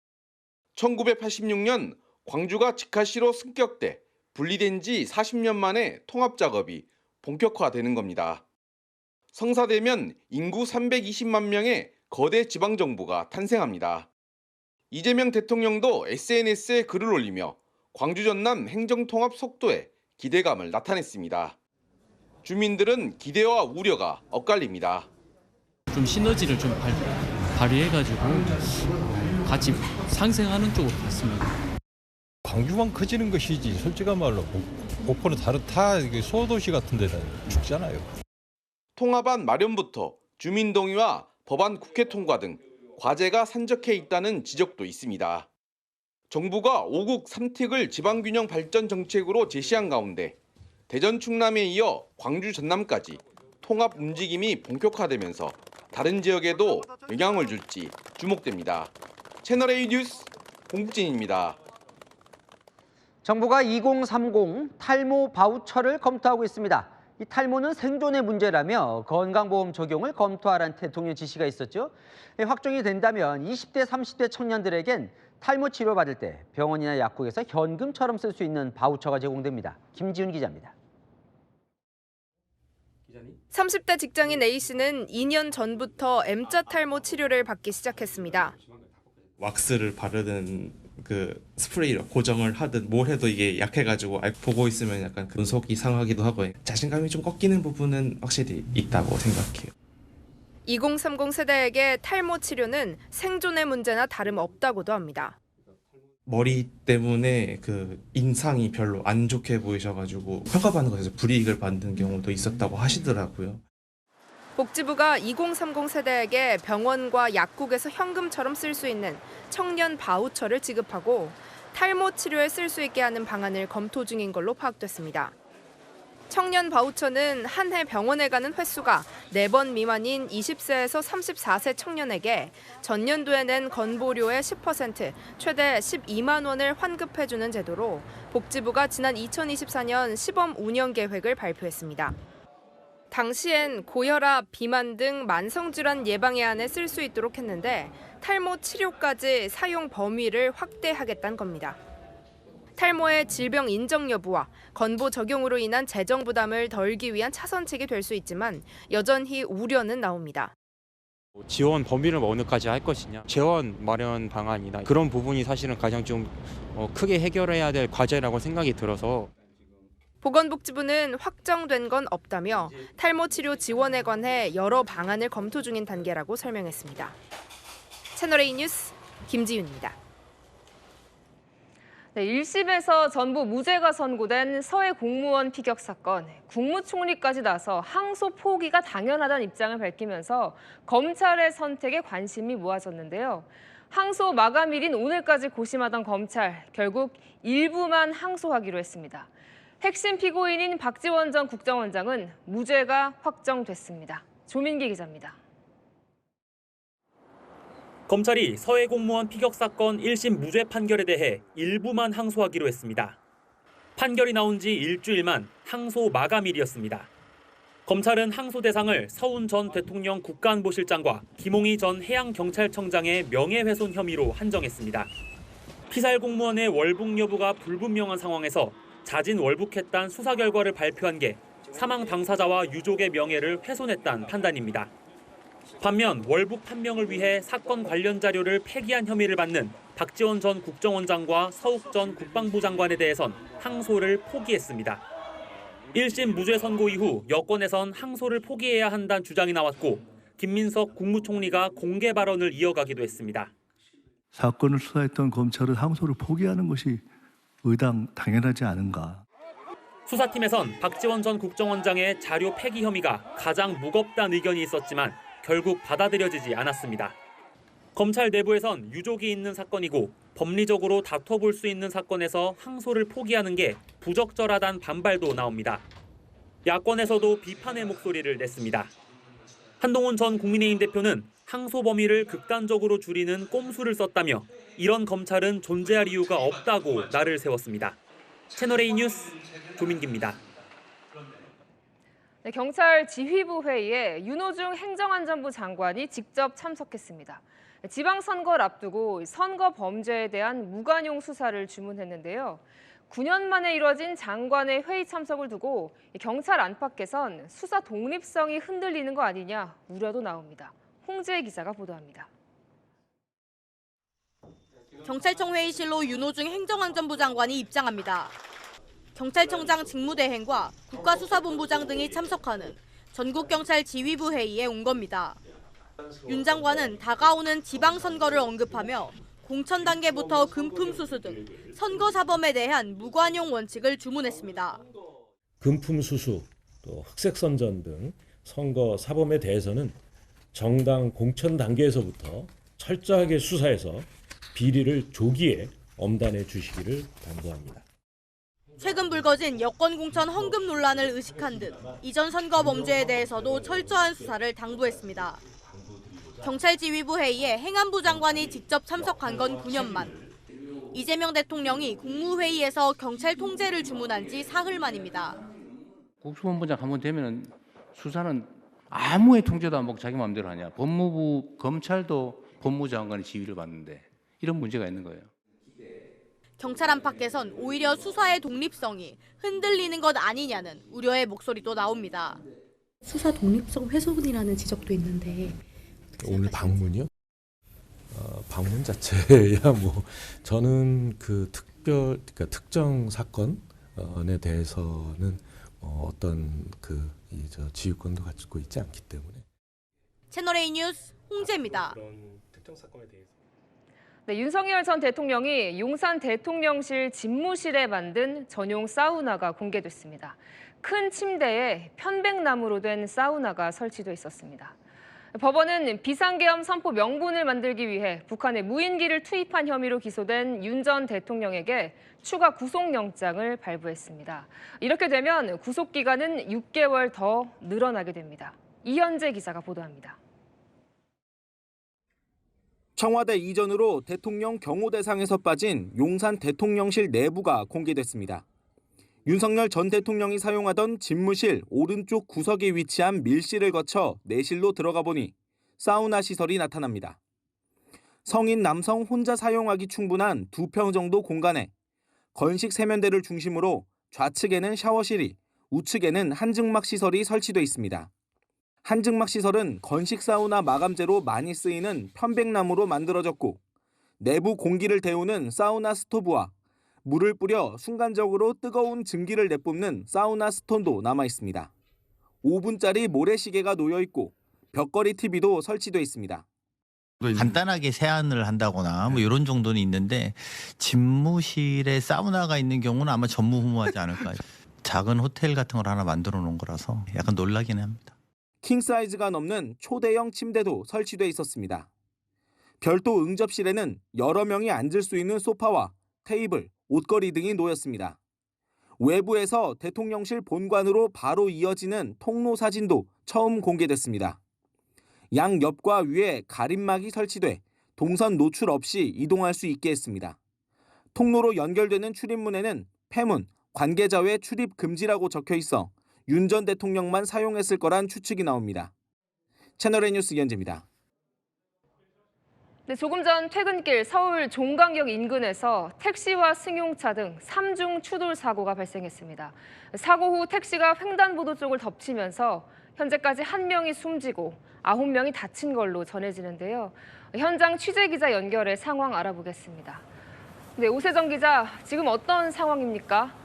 1986년 광주가 직하시로 승격돼 분리된 지 40년 만에 통합 작업이 본격화되는 겁니다. 성사되면 인구 320만 명의 거대 지방정부가 탄생합니다. 이재명 대통령도 SNS에 글을 올리며 광주 전남 행정통합 속도에 기대감을 나타냈습니다. 주민들은 기대와 우려가 엇갈립니다. 좀 시너지를 좀 발휘해가지고 같이 상생하는 쪽으로 갔습니다. 광주만 커지는 것이지 솔직한 말로 목포는 다 소도시 같은 데는 죽잖아요. 통합안 마련부터 주민동의와 법안 국회 통과 등 과제가 산적해 있다는 지적도 있습니다. 정부가 5국 3특을 지방균형 발전 정책으로 제시한 가운데 대전 충남에 이어 광주 전남까지 통합 움직임이 본격화되면서 다른 지역에도 영향을 줄지 주목됩니다. 채널A 뉴스 공국진입니다. 정부가 2030 탈모 바우처를 검토하고 있습니다. 이 탈모는 생존의 문제라며 건강보험 적용을 검토하라는 대통령 지시가 있었죠. 확정이 된다면 20대, 30대 청년들에겐 탈모 치료받을 때 병원이나 약국에서 현금처럼 쓸 수 있는 바우처가 제공됩니다. 김지훈 기자입니다. 30대 직장인 A씨는 2년 전부터 M자 탈모 치료를 받기 시작했습니다. 왁스를 바르든 그 스프레이로 고정을 하든 뭘 해도 이게 약해가지고 보고 있으면 약간 눈속이 상하기도 하고 자신감이 좀 꺾이는 부분은 확실히 있다고 생각해요. 2030 세대에게 탈모 치료는 생존의 문제나 다름없다고도 합니다. 머리 때문에 그 인상이 별로 안 좋게 보이셔가지고 평가받는 것에서 불이익을 받는 경우도 있었다고 하시더라고요. 복지부가 2030 세대에게 병원과 약국에서 현금처럼 쓸 수 있는 청년 바우처를 지급하고 탈모 치료에 쓸 수 있게 하는 방안을 검토 중인 걸로 파악됐습니다. 청년 바우처는 한 해 병원에 가는 횟수가 4번 미만인 20세에서 34세 청년에게 전년도에 낸 건보료의 10%, 최대 12만 원을 환급해주는 제도로 복지부가 지난 2024년 시범 운영 계획을 발표했습니다. 당시엔 고혈압, 비만 등 만성질환 예방에 한해 쓸 수 있도록 했는데 탈모 치료까지 사용 범위를 확대하겠다는 겁니다. 탈모의 질병 인정 여부와 건보 적용으로 인한 재정 부담을 덜기 위한 차선책이 될 수 있지만 여전히 우려는 나옵니다. 지원 범위를 어느까지 할 것이냐, 재원 마련 방안이나 그런 부분이 사실은 가장 좀 크게 해결해야 될 과제라고 생각이 들어서 보건복지부는 확정된 건 없다며 탈모 치료 지원에 관해 여러 방안을 검토 중인 단계라고 설명했습니다. 채널A 뉴스 김지윤입니다. 네, 1심에서 전부 무죄가 선고된 서해 공무원 피격 사건, 국무총리까지 나서 항소 포기가 당연하다는 입장을 밝히면서 검찰의 선택에 관심이 모아졌는데요. 항소 마감일인 오늘까지 고심하던 검찰, 결국 일부만 항소하기로 했습니다. 핵심 피고인인 박지원 전 국정원장은 무죄가 확정됐습니다. 조민기 기자입니다. 검찰이 서해 공무원 피격 사건 1심 무죄 판결에 대해 일부만 항소하기로 했습니다. 판결이 나온 지 일주일만 항소 마감일이었습니다. 검찰은 항소 대상을 서훈 전 대통령 국가안보실장과 김홍희 전 해양경찰청장의 명예훼손 혐의로 한정했습니다. 피살 공무원의 월북 여부가 불분명한 상황에서 자진 월북했다는 수사 결과를 발표한 게 사망 당사자와 유족의 명예를 훼손했다는 판단입니다. 반면 월북 판명을 위해 사건 관련 자료를 폐기한 혐의를 받는 박지원 전 국정원장과 서욱 전 국방부 장관에 대해선 항소를 포기했습니다. 1심 무죄 선고 이후 여권에선 항소를 포기해야 한다는 주장이 나왔고 김민석 국무총리가 공개 발언을 이어가기도 했습니다. 사건을 수사했던 검찰은 항소를 포기하는 것이 당연하지 않은가. 수사팀에선 박지원 전 국정원장의 자료 폐기 혐의가 가장 무겁다는 의견이 있었지만 결국 받아들여지지 않았습니다. 검찰 내부에선 유족이 있는 사건이고 법리적으로 다퉈볼 수 있는 사건에서 항소를 포기하는 게 부적절하다는 반발도 나옵니다. 야권에서도 비판의 목소리를 냈습니다. 한동훈 전 국민의힘 대표는 항소 범위를 극단적으로 줄이는 꼼수를 썼다며 이런 검찰은 존재할 이유가 없다고 날을 세웠습니다. 채널A 뉴스 조민기입니다. 네, 경찰 지휘부 회의에 윤호중 행정안전부 장관이 직접 참석했습니다. 지방선거를 앞두고 선거 범죄에 대한 무관용 수사를 주문했는데요. 9년 만에 이뤄진 장관의 회의 참석을 두고 경찰 안팎에선 수사 독립성이 흔들리는 거 아니냐 우려도 나옵니다. 홍지혜 기자가 보도합니다. 경찰청 회의실로 윤호중 행정안전부 장관이 입장합니다. 경찰청장 직무대행과 국가수사본부장 등이 참석하는 전국경찰 지휘부 회의에 온 겁니다. 윤 장관은 다가오는 지방선거를 언급하며 공천 단계부터 금품 수수 등 선거 사범에 대한 무관용 원칙을 주문했습니다. 금품 수수, 또 흑색 선전 등 선거 사범에 대해서는 정당 공천 단계에서부터 철저하게 수사해서 비리를 조기에 엄단해 주시기를 당부합니다. 최근 불거진 여권 공천 헌금 논란을 의식한 듯 이전 선거 범죄에 대해서도 철저한 수사를 당부했습니다. 경찰 지휘부 회의에 행안부 장관이 직접 참석한 건 9년 만. 이재명 대통령이 국무회의에서 경찰 통제를 주문한 지 사흘 만입니다. 국수본부장 한번 되면 수사는 아무의 통제도 안 받고 자기 마음대로 하냐. 법무부, 검찰도 법무장관의 지휘를 받는데 이런 문제가 있는 거예요. 경찰 안팎에선 오히려 수사의 독립성이 흔들리는 것 아니냐는 우려의 목소리도 나옵니다. 수사 독립성 훼손이라는 지적도 있는데 오늘 방문이요? 방문 자체야 뭐 저는 그러니까 특정 사건에 대해서는 어떤 지휘권도 갖고 있지 않기 때문에. 채널A 뉴스 홍재입니다. 특정 사건에 대해서. 네, 윤석열 전 대통령이 용산 대통령실 집무실에 만든 전용 사우나가 공개됐습니다. 큰 침대에 편백나무로 된 사우나가 설치돼 있었습니다. 법원은 비상계엄 선포 명분을 만들기 위해 북한에 무인기를 투입한 혐의로 기소된 윤 전 대통령에게 추가 구속영장을 발부했습니다. 이렇게 되면 구속기간은 6개월 더 늘어나게 됩니다. 이현재 기자가 보도합니다. 청와대 이전으로 대통령 경호 대상에서 빠진 용산 대통령실 내부가 공개됐습니다. 윤석열 전 대통령이 사용하던 집무실 오른쪽 구석에 위치한 밀실을 거쳐 내실로 들어가 보니 사우나 시설이 나타납니다. 성인 남성 혼자 사용하기 충분한 2평 정도 공간에 건식 세면대를 중심으로 좌측에는 샤워실이, 우측에는 한증막 시설이 설치돼 있습니다. 한증막 시설은 건식 사우나 마감재로 많이 쓰이는 편백나무로 만들어졌고 내부 공기를 데우는 사우나 스토브와 물을 뿌려 순간적으로 뜨거운 증기를 내뿜는 사우나 스톤도 남아 있습니다. 5분짜리 모래시계가 놓여 있고 벽걸이 TV도 설치돼 있습니다. 간단하게 세안을 한다거나 뭐 이런 정도는 있는데 집무실에 사우나가 있는 경우는 아마 전무후무하지 않을까. 작은 호텔 같은 걸 하나 만들어 놓은 거라서 약간 놀라긴 합니다. 킹 사이즈가 넘는 초대형 침대도 설치돼 있었습니다. 별도 응접실에는 여러 명이 앉을 수 있는 소파와 테이블, 옷걸이 등이 놓였습니다. 외부에서 대통령실 본관으로 바로 이어지는 통로 사진도 처음 공개됐습니다. 양 옆과 위에 가림막이 설치돼 동선 노출 없이 이동할 수 있게 했습니다. 통로로 연결되는 출입문에는 폐문, 관계자 외 출입 금지라고 적혀 있어 윤 전 대통령만 사용했을 거란 추측이 나옵니다. 채널A 뉴스 이현재입니다. 네, 조금 전 퇴근길 서울 종강역 인근에서 택시와 승용차 등 3중 추돌 사고가 발생했습니다. 사고 후 택시가 횡단보도 쪽을 덮치면서 현재까지 1명이 숨지고 9명이 다친 걸로 전해지는데요. 현장 취재기자 연결해 상황 알아보겠습니다. 네, 오세정 기자, 지금 어떤 상황입니까?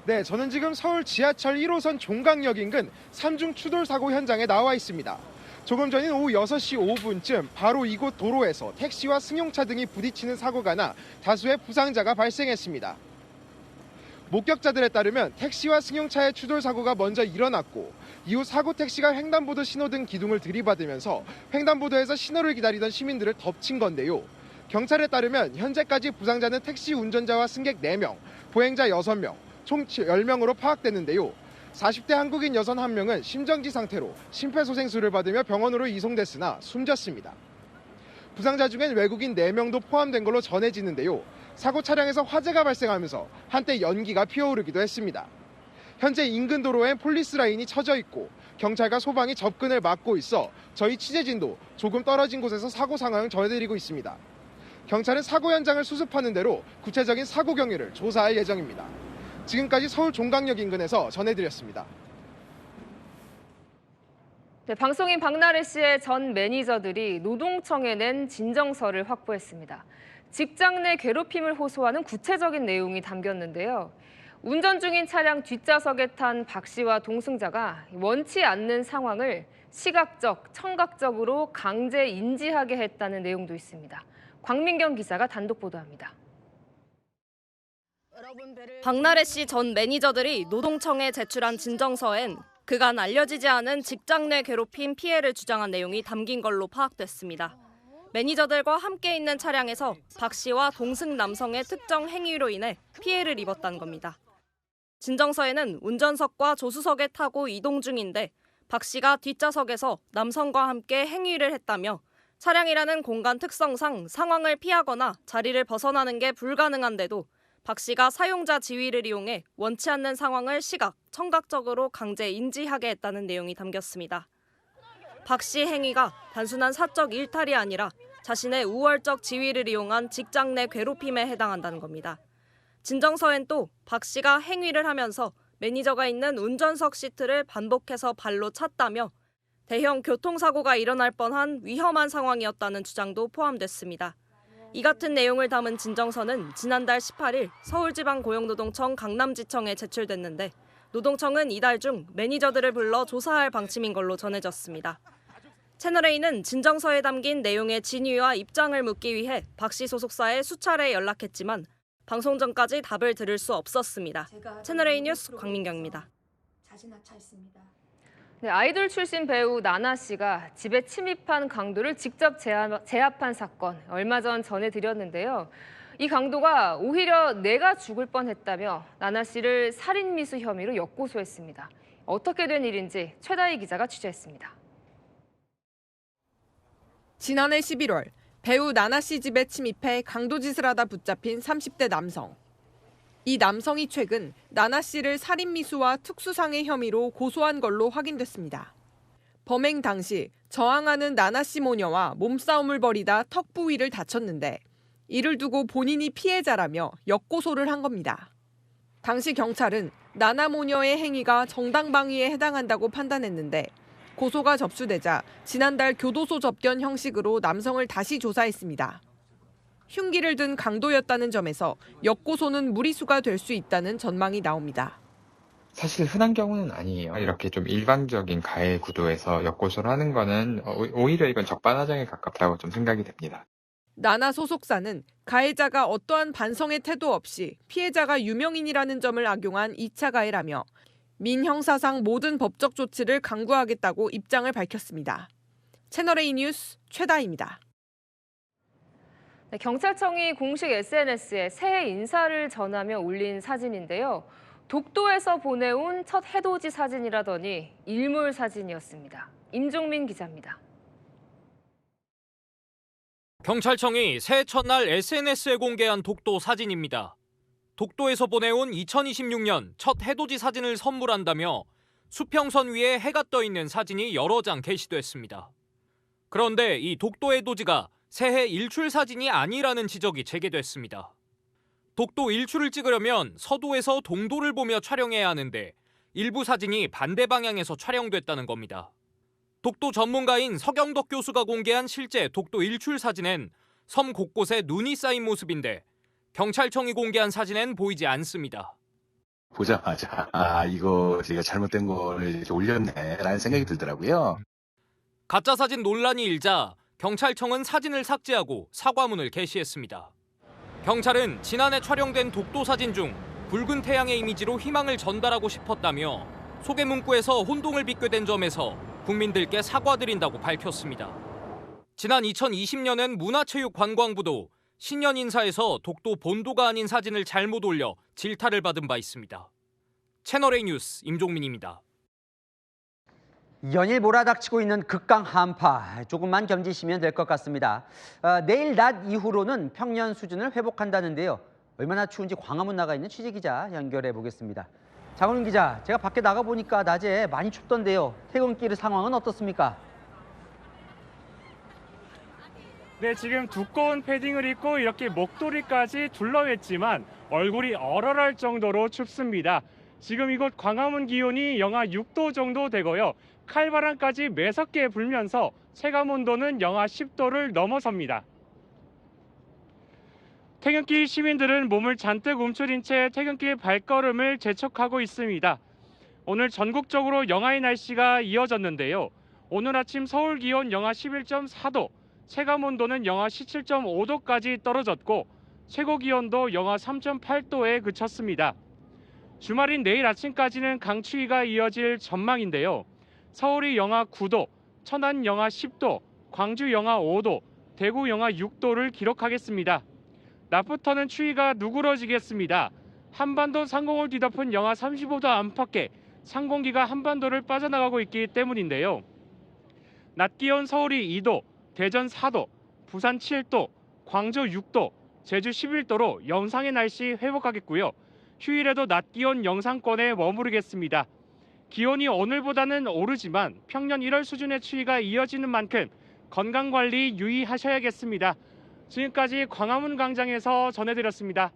네, 저는 지금 서울 지하철 1호선 종강역 인근 3중 추돌 사고 현장에 나와 있습니다. 조금 전인 오후 6시 5분쯤 바로 이곳 도로에서 택시와 승용차 등이 부딪히는 사고가 나 다수의 부상자가 발생했습니다. 목격자들에 따르면 택시와 승용차의 추돌 사고가 먼저 일어났고 이후 사고 택시가 횡단보도 신호등 기둥을 들이받으면서 횡단보도에서 신호를 기다리던 시민들을 덮친 건데요. 경찰에 따르면 현재까지 부상자는 택시 운전자와 승객 4명, 보행자 6명, 총 10명으로 파악됐는데요. 40대 한국인 여성 1명은 심정지 상태로 심폐소생술을 받으며 병원으로 이송됐으나 숨졌습니다. 부상자 중엔 외국인 4명도 포함된 걸로 전해지는데요. 사고 차량에서 화재가 발생하면서 한때 연기가 피어오르기도 했습니다. 현재 인근 도로엔 폴리스 라인이 쳐져 있고 경찰과 소방이 접근을 막고 있어 저희 취재진도 조금 떨어진 곳에서 사고 상황을 전해드리고 있습니다. 경찰은 사고 현장을 수습하는 대로 구체적인 사고 경위를 조사할 예정입니다. 지금까지 서울 종강역 인근에서 전해드렸습니다. 네, 방송인 박나래 씨의 전 매니저들이 노동청에 낸 진정서를 확보했습니다. 직장 내 괴롭힘을 호소하는 구체적인 내용이 담겼는데요. 운전 중인 차량 뒷좌석에 탄 박 씨와 동승자가 원치 않는 상황을 시각적, 청각적으로 강제 인지하게 했다는 내용도 있습니다. 광민경 기자가 단독 보도합니다. 박나래 씨 전 매니저들이 노동청에 제출한 진정서엔 그간 알려지지 않은 직장 내 괴롭힘 피해를 주장한 내용이 담긴 걸로 파악됐습니다. 매니저들과 함께 있는 차량에서 박 씨와 동승 남성의 특정 행위로 인해 피해를 입었다는 겁니다. 진정서에는 운전석과 조수석에 타고 이동 중인데 박 씨가 뒷좌석에서 남성과 함께 행위를 했다며 차량이라는 공간 특성상 상황을 피하거나 자리를 벗어나는 게 불가능한데도 박 씨가 사용자 지위를 이용해 원치 않는 상황을 시각, 청각적으로 강제 인지하게 했다는 내용이 담겼습니다. 박 씨 행위가 단순한 사적 일탈이 아니라 자신의 우월적 지위를 이용한 직장 내 괴롭힘에 해당한다는 겁니다. 진정서엔 또 박 씨가 행위를 하면서 매니저가 있는 운전석 시트를 반복해서 발로 찼다며 대형 교통사고가 일어날 뻔한 위험한 상황이었다는 주장도 포함됐습니다. 이 같은 내용을 담은 진정서는 지난달 18일 서울지방고용노동청 강남지청에 제출됐는데 노동청은 이달 중 매니저들을 불러 조사할 방침인 걸로 전해졌습니다. 채널A는 진정서에 담긴 내용의 진위와 입장을 묻기 위해 박 씨 소속사에 수차례 연락했지만 방송 전까지 답을 들을 수 없었습니다. 채널A 뉴스 광민경입니다. 네, 아이돌 출신 배우 나나 씨가 집에 침입한 강도를 직접 제압한 사건 얼마 전 전해드렸는데요. 이 강도가 오히려 내가 죽을 뻔했다며 나나 씨를 살인미수 혐의로 역고소했습니다. 어떻게 된 일인지 최다희 기자가 취재했습니다. 지난해 11월 배우 나나 씨 집에 침입해 강도짓을 하다 붙잡힌 30대 남성. 이 남성이 최근 나나 씨를 살인미수와 특수상해 혐의로 고소한 걸로 확인됐습니다. 범행 당시 저항하는 나나 씨 모녀와 몸싸움을 벌이다 턱 부위를 다쳤는데 이를 두고 본인이 피해자라며 역고소를 한 겁니다. 당시 경찰은 나나 모녀의 행위가 정당방위에 해당한다고 판단했는데 고소가 접수되자 지난달 교도소 접견 형식으로 남성을 다시 조사했습니다. 흉기를 든 강도였다는 점에서 역고소는 무리수가 될 수 있다는 전망이 나옵니다. 사실 흔한 경우는 아니에요. 이렇게 좀 일방적인 가해 구도에서 역고소를 하는 거는 오히려 이건 적반하장에 가깝다고 좀 생각이 됩니다. 나나 소속사는 가해자가 어떠한 반성의 태도 없이 피해자가 유명인이라는 점을 악용한 2차 가해라며 민형사상 모든 법적 조치를 강구하겠다고 입장을 밝혔습니다. 채널A 뉴스 최다희입니다. 네, 경찰청이 공식 SNS에 새해 인사를 전하며 올린 사진인데요. 독도에서 보내온 첫 해돋이 사진이라더니 일몰 사진이었습니다. 임종민 기자입니다. 경찰청이 새해 첫날 SNS에 공개한 독도 사진입니다. 독도에서 보내온 2026년 첫 해돋이 사진을 선물한다며 수평선 위에 해가 떠 있는 사진이 여러 장 게시됐습니다. 그런데 이 독도 해돋이가 새해 일출 사진이 아니라는 지적이 제기됐습니다. 독도 일출을 찍으려면 서도에서 동도를 보며 촬영해야 하는데 일부 사진이 반대 방향에서 촬영됐다는 겁니다. 독도 전문가인 서경덕 교수가 공개한 실제 독도 일출 사진엔 섬 곳곳에 눈이 쌓인 모습인데 경찰청이 공개한 사진엔 보이지 않습니다. 보자마자 이거 제가 잘못된 거를 이렇게 올렸네라는 생각이 들더라고요. 가짜 사진 논란이 일자 경찰청은 사진을 삭제하고 사과문을 게시했습니다. 경찰은 지난해 촬영된 독도 사진 중 붉은 태양의 이미지로 희망을 전달하고 싶었다며 소개 문구에서 혼동을 빚게 된 점에서 국민들께 사과드린다고 밝혔습니다. 지난 2020년엔 문화체육관광부도 신년 인사에서 독도 본도가 아닌 사진을 잘못 올려 질타를 받은 바 있습니다. 채널A 뉴스 임종민입니다. 연일 몰아닥치고 있는 극강 한파 조금만 견디시면 될 것 같습니다. 내일 낮 이후로는 평년 수준을 회복한다는데요. 얼마나 추운지 광화문 나가 있는 취재기자 연결해 보겠습니다. 장훈 기자, 제가 밖에 나가 보니까 낮에 많이 춥던데요. 퇴근길 상황은 어떻습니까? 네, 지금 두꺼운 패딩을 입고 이렇게 목도리까지 둘러맸지만 얼굴이 얼얼할 정도로 춥습니다. 지금 이곳 광화문 기온이 영하 6도 정도 되고요. 칼바람까지 매섭게 불면서 체감온도는 영하 10도를 넘어섭니다. 퇴근길 시민들은 몸을 잔뜩 움츠린 채 퇴근길 발걸음을 재촉하고 있습니다. 오늘 전국적으로 영하의 날씨가 이어졌는데요. 오늘 아침 서울 기온 영하 11.4도, 체감온도는 영하 17.5도까지 떨어졌고 최고 기온도 영하 3.8도에 그쳤습니다. 주말인 내일 아침까지는 강추위가 이어질 전망인데요. 서울이 영하 9도, 천안 영하 10도, 광주 영하 5도, 대구 영하 6도를 기록하겠습니다. 낮부터는 추위가 누그러지겠습니다. 한반도 상공을 뒤덮은 영하 35도 안팎의 상공기가 한반도를 빠져나가고 있기 때문인데요. 낮 기온 서울이 2도, 대전 4도, 부산 7도, 광주 6도, 제주 11도로 영상의 날씨 회복하겠고요. 휴일에도 낮 기온 영상권에 머무르겠습니다. 기온이 오늘보다는 오르지만 평년 1월 수준의 추위가 이어지는 만큼 건강관리 유의하셔야겠습니다. 지금까지 광화문 광장에서 전해드렸습니다.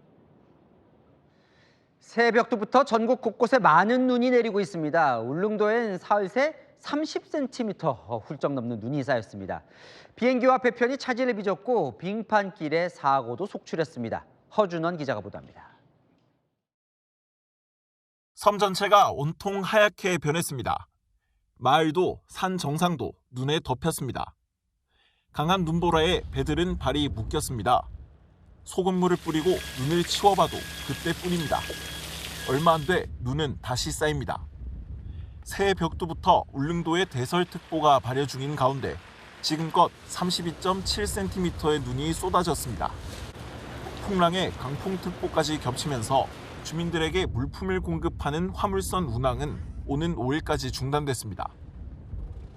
새벽부터 전국 곳곳에 많은 눈이 내리고 있습니다. 울릉도엔 사흘 새 30cm 훌쩍 넘는 눈이 쌓였습니다. 비행기와 배편이 차질을 빚었고 빙판길에 사고도 속출했습니다. 허준원 기자가 보도합니다. 섬 전체가 온통 하얗게 변했습니다. 마을도 산 정상도 눈에 덮였습니다. 강한 눈보라에 배들은 발이 묶였습니다. 소금물을 뿌리고 눈을 치워봐도 그때뿐입니다. 얼마 안 돼 눈은 다시 쌓입니다. 새해 벽두부터 울릉도에 대설특보가 발효 중인 가운데 지금껏 32.7cm의 눈이 쏟아졌습니다. 풍랑에 강풍특보까지 겹치면서 주민들에게 물품을 공급하는 화물선 운항은 오는 5일까지 중단됐습니다.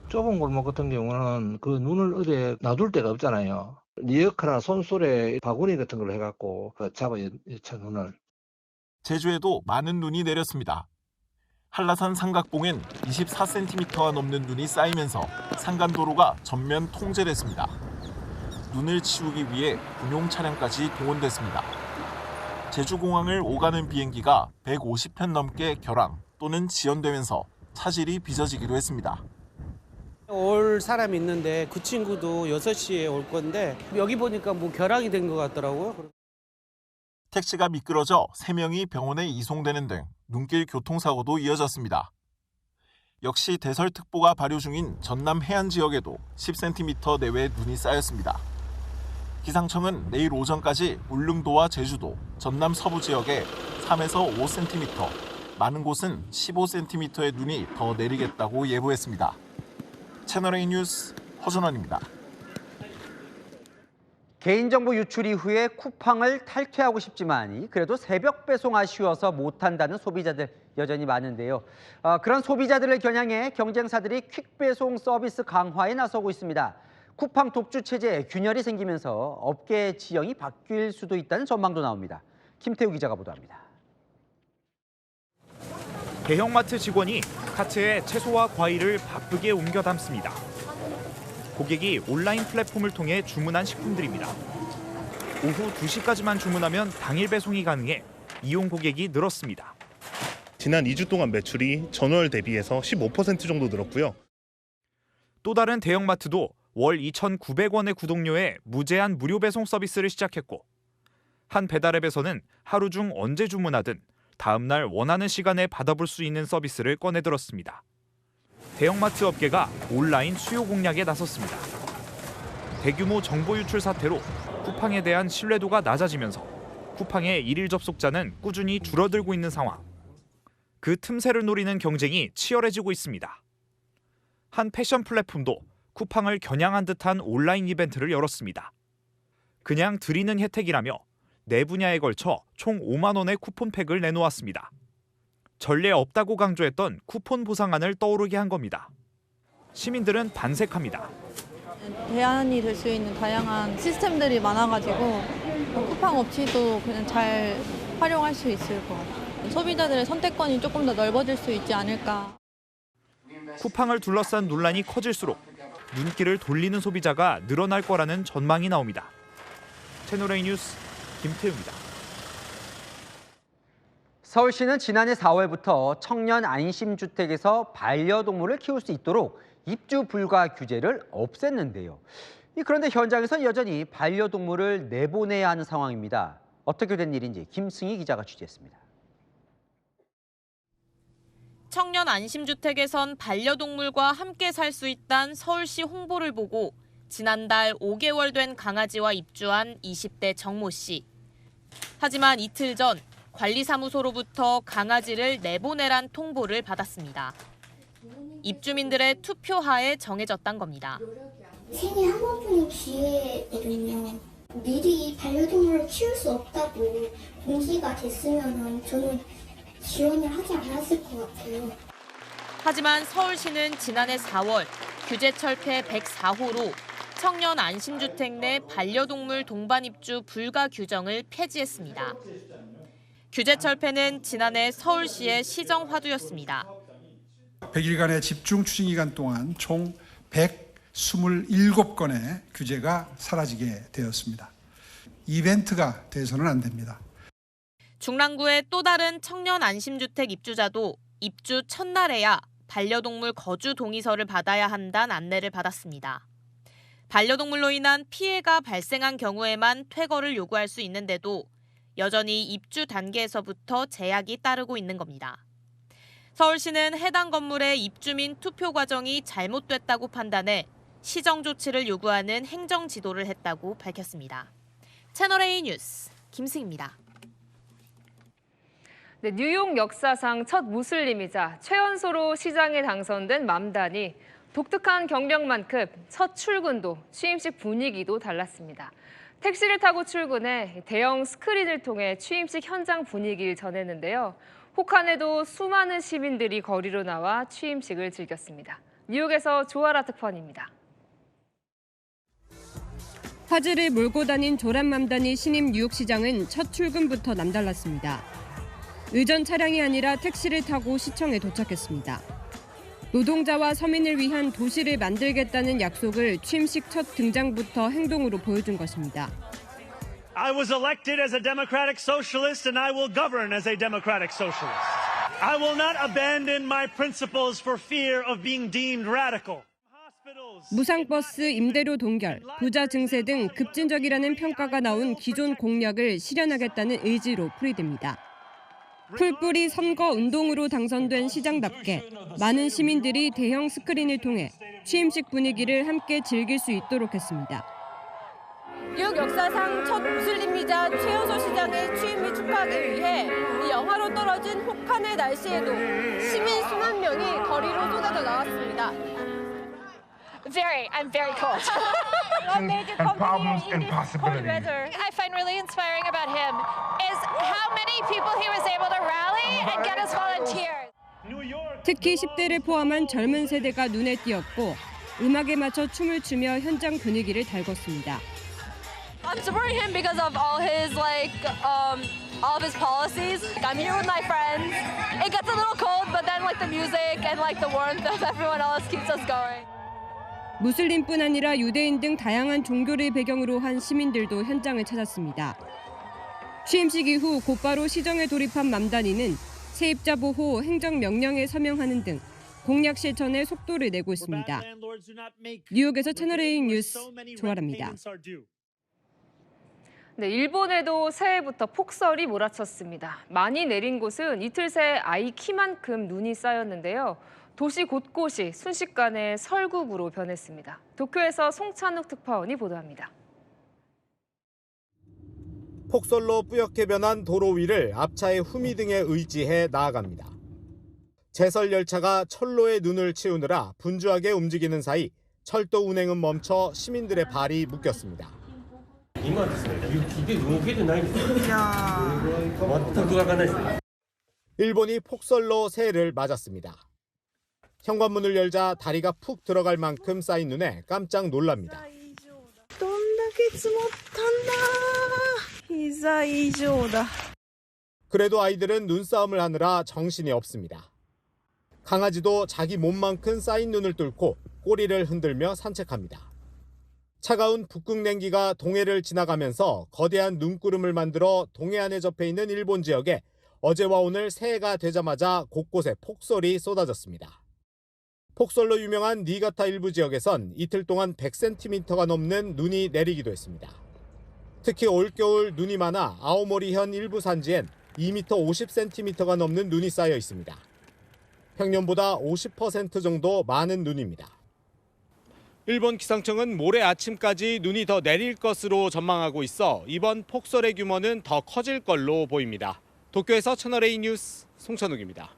좁은 골목 같은 경우는 그 눈을 어디에 놔둘 데가 없잖아요. 리어카나 손솔에 바구니 같은 걸 해갖고 잡아요, 저 눈을. 제주에도 많은 눈이 내렸습니다. 한라산 삼각봉엔 24cm가 넘는 눈이 쌓이면서 산간도로가 전면 통제됐습니다. 눈을 치우기 위해 군용 차량까지 동원됐습니다. 제주공항을 오가는 비행기가 150편 넘게 결항 또는 지연되면서 차질이 빚어지기도 했습니다. 올 사람이 있는데 그 친구도 6시에 올 건데 여기 보니까 뭐 결항이 된 것 같더라고요. 택시가 미끄러져 3명이 병원에 이송되는 등 눈길 교통사고도 이어졌습니다. 역시 대설특보가 발효 중인 전남 해안 지역에도 10cm 내외 눈이 쌓였습니다. 기상청은 내일 오전까지 울릉도와 제주도, 전남 서부 지역에 3에서 5cm, 많은 곳은 15cm의 눈이 더 내리겠다고 예보했습니다. 채널A 뉴스 허준원입니다. 개인정보 유출 이후에 쿠팡을 탈퇴하고 싶지만 그래도 새벽 배송 아쉬워서 못한다는 소비자들 여전히 많은데요. 그런 소비자들을 겨냥해 경쟁사들이 퀵배송 서비스 강화에 나서고 있습니다. 쿠팡 독주 체제에 균열이 생기면서 업계 지형이 바뀔 수도 있다는 전망도 나옵니다. 김태우 기자가 보도합니다. 대형마트 직원이 카트에 채소와 과일을 바쁘게 옮겨 담습니다. 고객이 온라인 플랫폼을 통해 주문한 식품들입니다. 오후 2시까지만 주문하면 당일 배송이 가능해 이용 고객이 늘었습니다. 지난 2주 동안 매출이 전월 대비해서 15% 정도 늘었고요. 또 다른 대형마트도 월 2,900원의 구독료에 무제한 무료 배송 서비스를 시작했고, 한 배달앱에서는 하루 중 언제 주문하든 다음 날 원하는 시간에 받아볼 수 있는 서비스를 꺼내들었습니다. 대형마트 업계가 온라인 수요 공략에 나섰습니다. 대규모 정보 유출 사태로 쿠팡에 대한 신뢰도가 낮아지면서 쿠팡의 일일 접속자는 꾸준히 줄어들고 있는 상황. 그 틈새를 노리는 경쟁이 치열해지고 있습니다. 한 패션 플랫폼도 쿠팡을 겨냥한 듯한 온라인 이벤트를 열었습니다. 그냥 드리는 혜택이라며 네 분야에 걸쳐 총 5만 원의 쿠폰팩을 내놓았습니다. 전례 없다고 강조했던 쿠폰 보상안을 떠오르게 한 겁니다. 시민들은 반색합니다. 대안이 될 수 있는 다양한 시스템들이 많아가지고 쿠팡 없이도 그냥 잘 활용할 수 있을 것 같아요. 소비자들의 선택권이 조금 더 넓어질 수 있지 않을까. 쿠팡을 둘러싼 논란이 커질수록 눈길을 돌리는 소비자가 늘어날 거라는 전망이 나옵니다. 채널A 뉴스 김태우입니다. 서울시는 지난해 4월부터 청년 안심주택에서 반려동물을 키울 수 있도록 입주 불가 규제를 없앴는데요. 그런데 현장에선 여전히 반려동물을 내보내야 하는 상황입니다. 어떻게 된 일인지 김승희 기자가 취재했습니다. 청년 안심주택에선 반려동물과 함께 살 수 있다는 서울시 홍보를 보고 지난달 5개월 된 강아지와 입주한 20대 정모 씨. 하지만 이틀 전 관리사무소로부터 강아지를 내보내란 통보를 받았습니다. 입주민들의 투표하에 정해졌단 겁니다. 생애 한 번뿐인 기회거든요. 미리 반려동물을 키울 수 없다고 공지가 됐으면 저는 지원을 하지 않았을 것 같아요. 하지만 서울시는 지난해 4월 규제 철폐 104호로 청년 안심주택 내 반려동물 동반 입주 불가 규정을 폐지했습니다. 규제 철폐는 지난해 서울시의 시정 화두였습니다. 100일간의 집중 추진 기간 동안 총 127건의 규제가 사라지게 되었습니다. 이벤트가 돼서는 안 됩니다. 중랑구의 또 다른 청년 안심주택 입주자도 입주 첫날에야 반려동물 거주 동의서를 받아야 한다는 안내를 받았습니다. 반려동물로 인한 피해가 발생한 경우에만 퇴거를 요구할 수 있는데도 여전히 입주 단계에서부터 제약이 따르고 있는 겁니다. 서울시는 해당 건물의 입주민 투표 과정이 잘못됐다고 판단해 시정 조치를 요구하는 행정 지도를 했다고 밝혔습니다. 채널A 뉴스 김승희입니다. 네, 뉴욕 역사상 첫 무슬림이자 최연소로 시장에 당선된 맘단이 독특한 경력만큼 첫 출근도 취임식 분위기도 달랐습니다. 택시를 타고 출근해 대형 스크린을 통해 취임식 현장 분위기를 전했는데요. 혹한에도 수많은 시민들이 거리로 나와 취임식을 즐겼습니다. 뉴욕에서 조아라 특파원입니다. 화제를 몰고 다닌 조란맘단이 신임 뉴욕시장은 첫 출근부터 남달랐습니다. 의전 차량이 아니라 택시를 타고 시청에 도착했습니다. 노동자와 서민을 위한 도시를 만들겠다는 약속을 취임식 첫 등장부터 행동으로 보여준 것입니다. I was elected as a democratic socialist and I will govern as a democratic socialist. I will not abandon my principles for fear of being deemed radical. 무상버스 임대료 동결, 부자 증세 등 급진적이라는 평가가 나온 기존 공약을 실현하겠다는 의지로 풀이됩니다. 풀뿌리 선거 운동으로 당선된 시장답게 많은 시민들이 대형 스크린을 통해 취임식 분위기를 함께 즐길 수 있도록 했습니다. 뉴욕 역사상 첫 무슬림이자 최연소 시장의 취임을 축하하기 위해 이 영하로 떨어진 혹한의 날씨에도 시민 수만 명이 거리로 쏟아져 나왔습니다. I'm very cold. What made you come problems here and in this cold possibilities. weather? I find really inspiring about him is how many people he was able to rally and get as volunteers. 특히 10대를 포함한 젊은 세대가 눈에 띄었고 음악에 맞춰 춤을 추며 현장 분위기를 달궜습니다. I'm supporting him because of all of his policies. I'm here with my friends. It gets a little cold, but then the music and the warmth of everyone else keeps us going. 무슬림뿐 아니라 유대인 등 다양한 종교를 배경으로 한 시민들도 현장을 찾았습니다. 취임식 이후 곧바로 시정에 돌입한 맘다니는 세입자 보호, 행정 명령에 서명하는 등 공약 실천에 속도를 내고 있습니다. 뉴욕에서 채널A 뉴스 조아라입니다. 네, 일본에도 새해부터 폭설이 몰아쳤습니다. 많이 내린 곳은 이틀 새 아이 키만큼 눈이 쌓였는데요. 도시 곳곳이 순식간에 설국으로 변했습니다. 도쿄에서 송찬욱 특파원이 보도합니다. 폭설로 뿌옇게 변한 도로 위를 앞차의 후미 등에 의지해 나아갑니다. 제설 열차가 철로에 눈을 치우느라 분주하게 움직이는 사이 철도 운행은 멈춰 시민들의 발이 묶였습니다. 일본이 폭설로 새해를 맞았습니다. 현관문을 열자 다리가 푹 들어갈 만큼 쌓인 눈에 깜짝 놀랍니다. 그래도 아이들은 눈싸움을 하느라 정신이 없습니다. 강아지도 자기 몸만큼 쌓인 눈을 뚫고 꼬리를 흔들며 산책합니다. 차가운 북극 냉기가 동해를 지나가면서 거대한 눈구름을 만들어 동해안에 접해 있는 일본 지역에 어제와 오늘 새해가 되자마자 곳곳에 폭설이 쏟아졌습니다. 폭설로 유명한 니가타 일부 지역에선 이틀 동안 100cm가 넘는 눈이 내리기도 했습니다. 특히 올겨울 눈이 많아 아오모리현 일부 산지엔 2m 50cm가 넘는 눈이 쌓여 있습니다. 평년보다 50% 정도 많은 눈입니다. 일본 기상청은 모레 아침까지 눈이 더 내릴 것으로 전망하고 있어 이번 폭설의 규모는 더 커질 걸로 보입니다. 도쿄에서 채널A 뉴스 송찬욱입니다.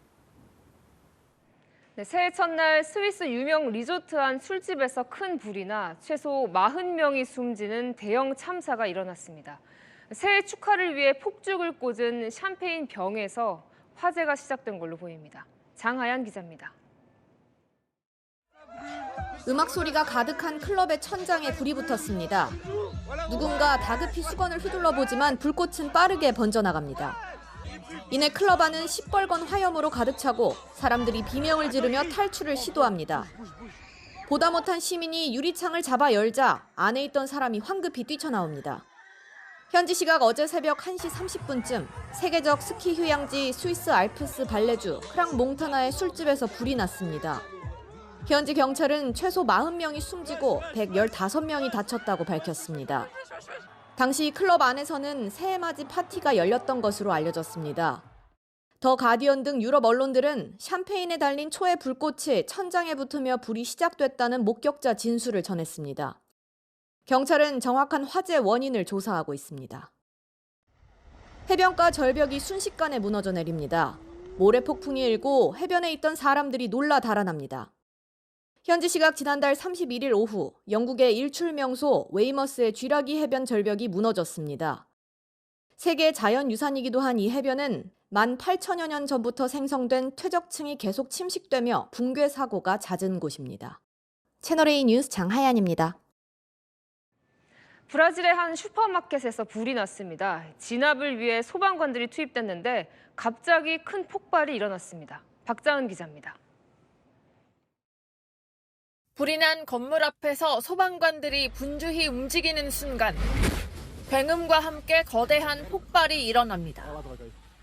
네, 새해 첫날 스위스 유명 리조트 안 술집에서 큰 불이 나 최소 40명이 숨지는 대형 참사가 일어났습니다. 새해 축하를 위해 폭죽을 꽂은 샴페인 병에서 화재가 시작된 걸로 보입니다. 장하연 기자입니다. 음악 소리가 가득한 클럽의 천장에 불이 붙었습니다. 누군가 다급히 수건을 휘둘러 보지만 불꽃은 빠르게 번져나갑니다. 이내 클럽 안은 시뻘건 화염으로 가득 차고 사람들이 비명을 지르며 탈출을 시도합니다. 보다 못한 시민이 유리창을 잡아 열자 안에 있던 사람이 황급히 뛰쳐나옵니다. 현지 시각 어제 새벽 1시 30분쯤 세계적 스키 휴양지 스위스 알프스 발레주 크랑몽타나의 술집에서 불이 났습니다. 현지 경찰은 최소 40명이 숨지고 115명이 다쳤다고 밝혔습니다. 당시 클럽 안에서는 새해맞이 파티가 열렸던 것으로 알려졌습니다. 더 가디언 등 유럽 언론들은 샴페인에 달린 초의 불꽃이 천장에 붙으며 불이 시작됐다는 목격자 진술을 전했습니다. 경찰은 정확한 화재 원인을 조사하고 있습니다. 해변가 절벽이 순식간에 무너져 내립니다. 모래 폭풍이 일고 해변에 있던 사람들이 놀라 달아납니다. 현지 시각 지난달 31일 오후 영국의 일출 명소 웨이머스의 쥐라기 해변 절벽이 무너졌습니다. 세계 자연유산이기도 한 이 해변은 18,000여 년 전부터 생성된 퇴적층이 계속 침식되며 붕괴 사고가 잦은 곳입니다. 채널A 뉴스 장하연입니다. 브라질의 한 슈퍼마켓에서 불이 났습니다. 진압을 위해 소방관들이 투입됐는데 갑자기 큰 폭발이 일어났습니다. 박자은 기자입니다. 불이 난 건물 앞에서 소방관들이 분주히 움직이는 순간 굉음과 함께 거대한 폭발이 일어납니다.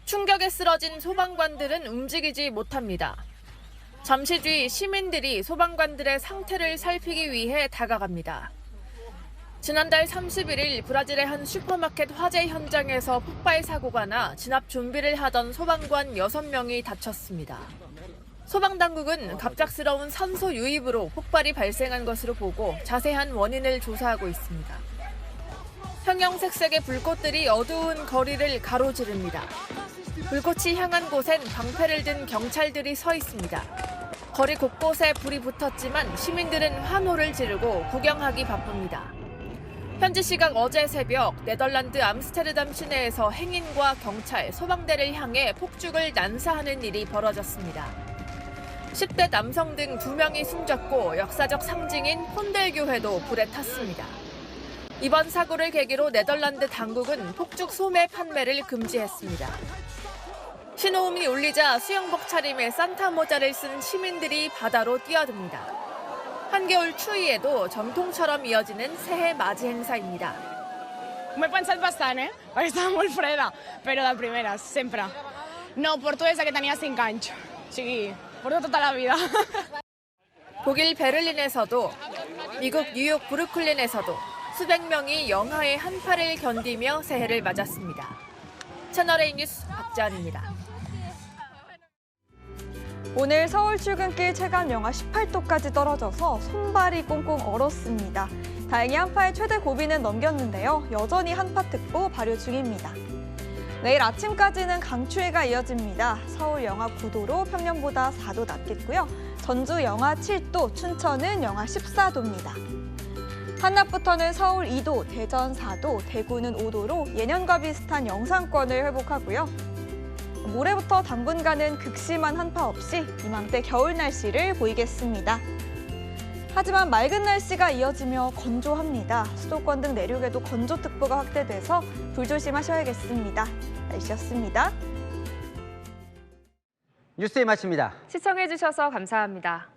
충격에 쓰러진 소방관들은 움직이지 못합니다. 잠시 뒤 시민들이 소방관들의 상태를 살피기 위해 다가갑니다. 지난달 31일 브라질의 한 슈퍼마켓 화재 현장에서 폭발 사고가 나 진압 준비를 하던 소방관 6명이 다쳤습니다. 소방당국은 갑작스러운 산소 유입으로 폭발이 발생한 것으로 보고 자세한 원인을 조사하고 있습니다. 형형색색의 불꽃들이 어두운 거리를 가로지릅니다. 불꽃이 향한 곳엔 방패를 든 경찰들이 서 있습니다. 거리 곳곳에 불이 붙었지만 시민들은 환호를 지르고 구경하기 바쁩니다. 현지 시각 어제 새벽 네덜란드 암스테르담 시내에서 행인과 경찰, 소방대를 향해 폭죽을 난사하는 일이 벌어졌습니다. 10대 남성 등 2명이 숨졌고 역사적 상징인 혼델교회도 불에 탔습니다. 이번 사고를 계기로 네덜란드 당국은 폭죽 소매 판매를 금지했습니다. 신호음이 울리자 수영복 차림에 산타 모자를 쓴 시민들이 바다로 뛰어듭니다. 한겨울 추위에도 전통처럼 이어지는 새해 맞이 행사입니다. Me he pensado bastante, porque estaba muy freda, pero la primera, siempre. No, portuguesa que tenía sin gancho. Sí, por toda la vida. 독일 베를린에서도, 미국 뉴욕 브루클린에서도 수백 명이 영하의 한파를 견디며 새해를 맞았습니다. 채널A 뉴스 박지안입니다. 오늘 서울 출근길 체감 영하 18도까지 떨어져서 손발이 꽁꽁 얼었습니다. 다행히 한파의 최대 고비는 넘겼는데요. 여전히 한파특보 발효 중입니다. 내일 아침까지는 강추위가 이어집니다. 서울 영하 9도로 평년보다 4도 낮겠고요. 전주 영하 7도, 춘천은 영하 14도입니다. 한낮부터는 서울 2도, 대전 4도, 대구는 5도로 예년과 비슷한 영상권을 회복하고요. 모레부터 당분간은 극심한 한파 없이 이맘때 겨울 날씨를 보이겠습니다. 하지만 맑은 날씨가 이어지며 건조합니다. 수도권 등 내륙에도 건조특보가 확대돼서 불조심하셔야겠습니다. 날씨였습니다. 뉴스의 마칩니다. 시청해주셔서 감사합니다.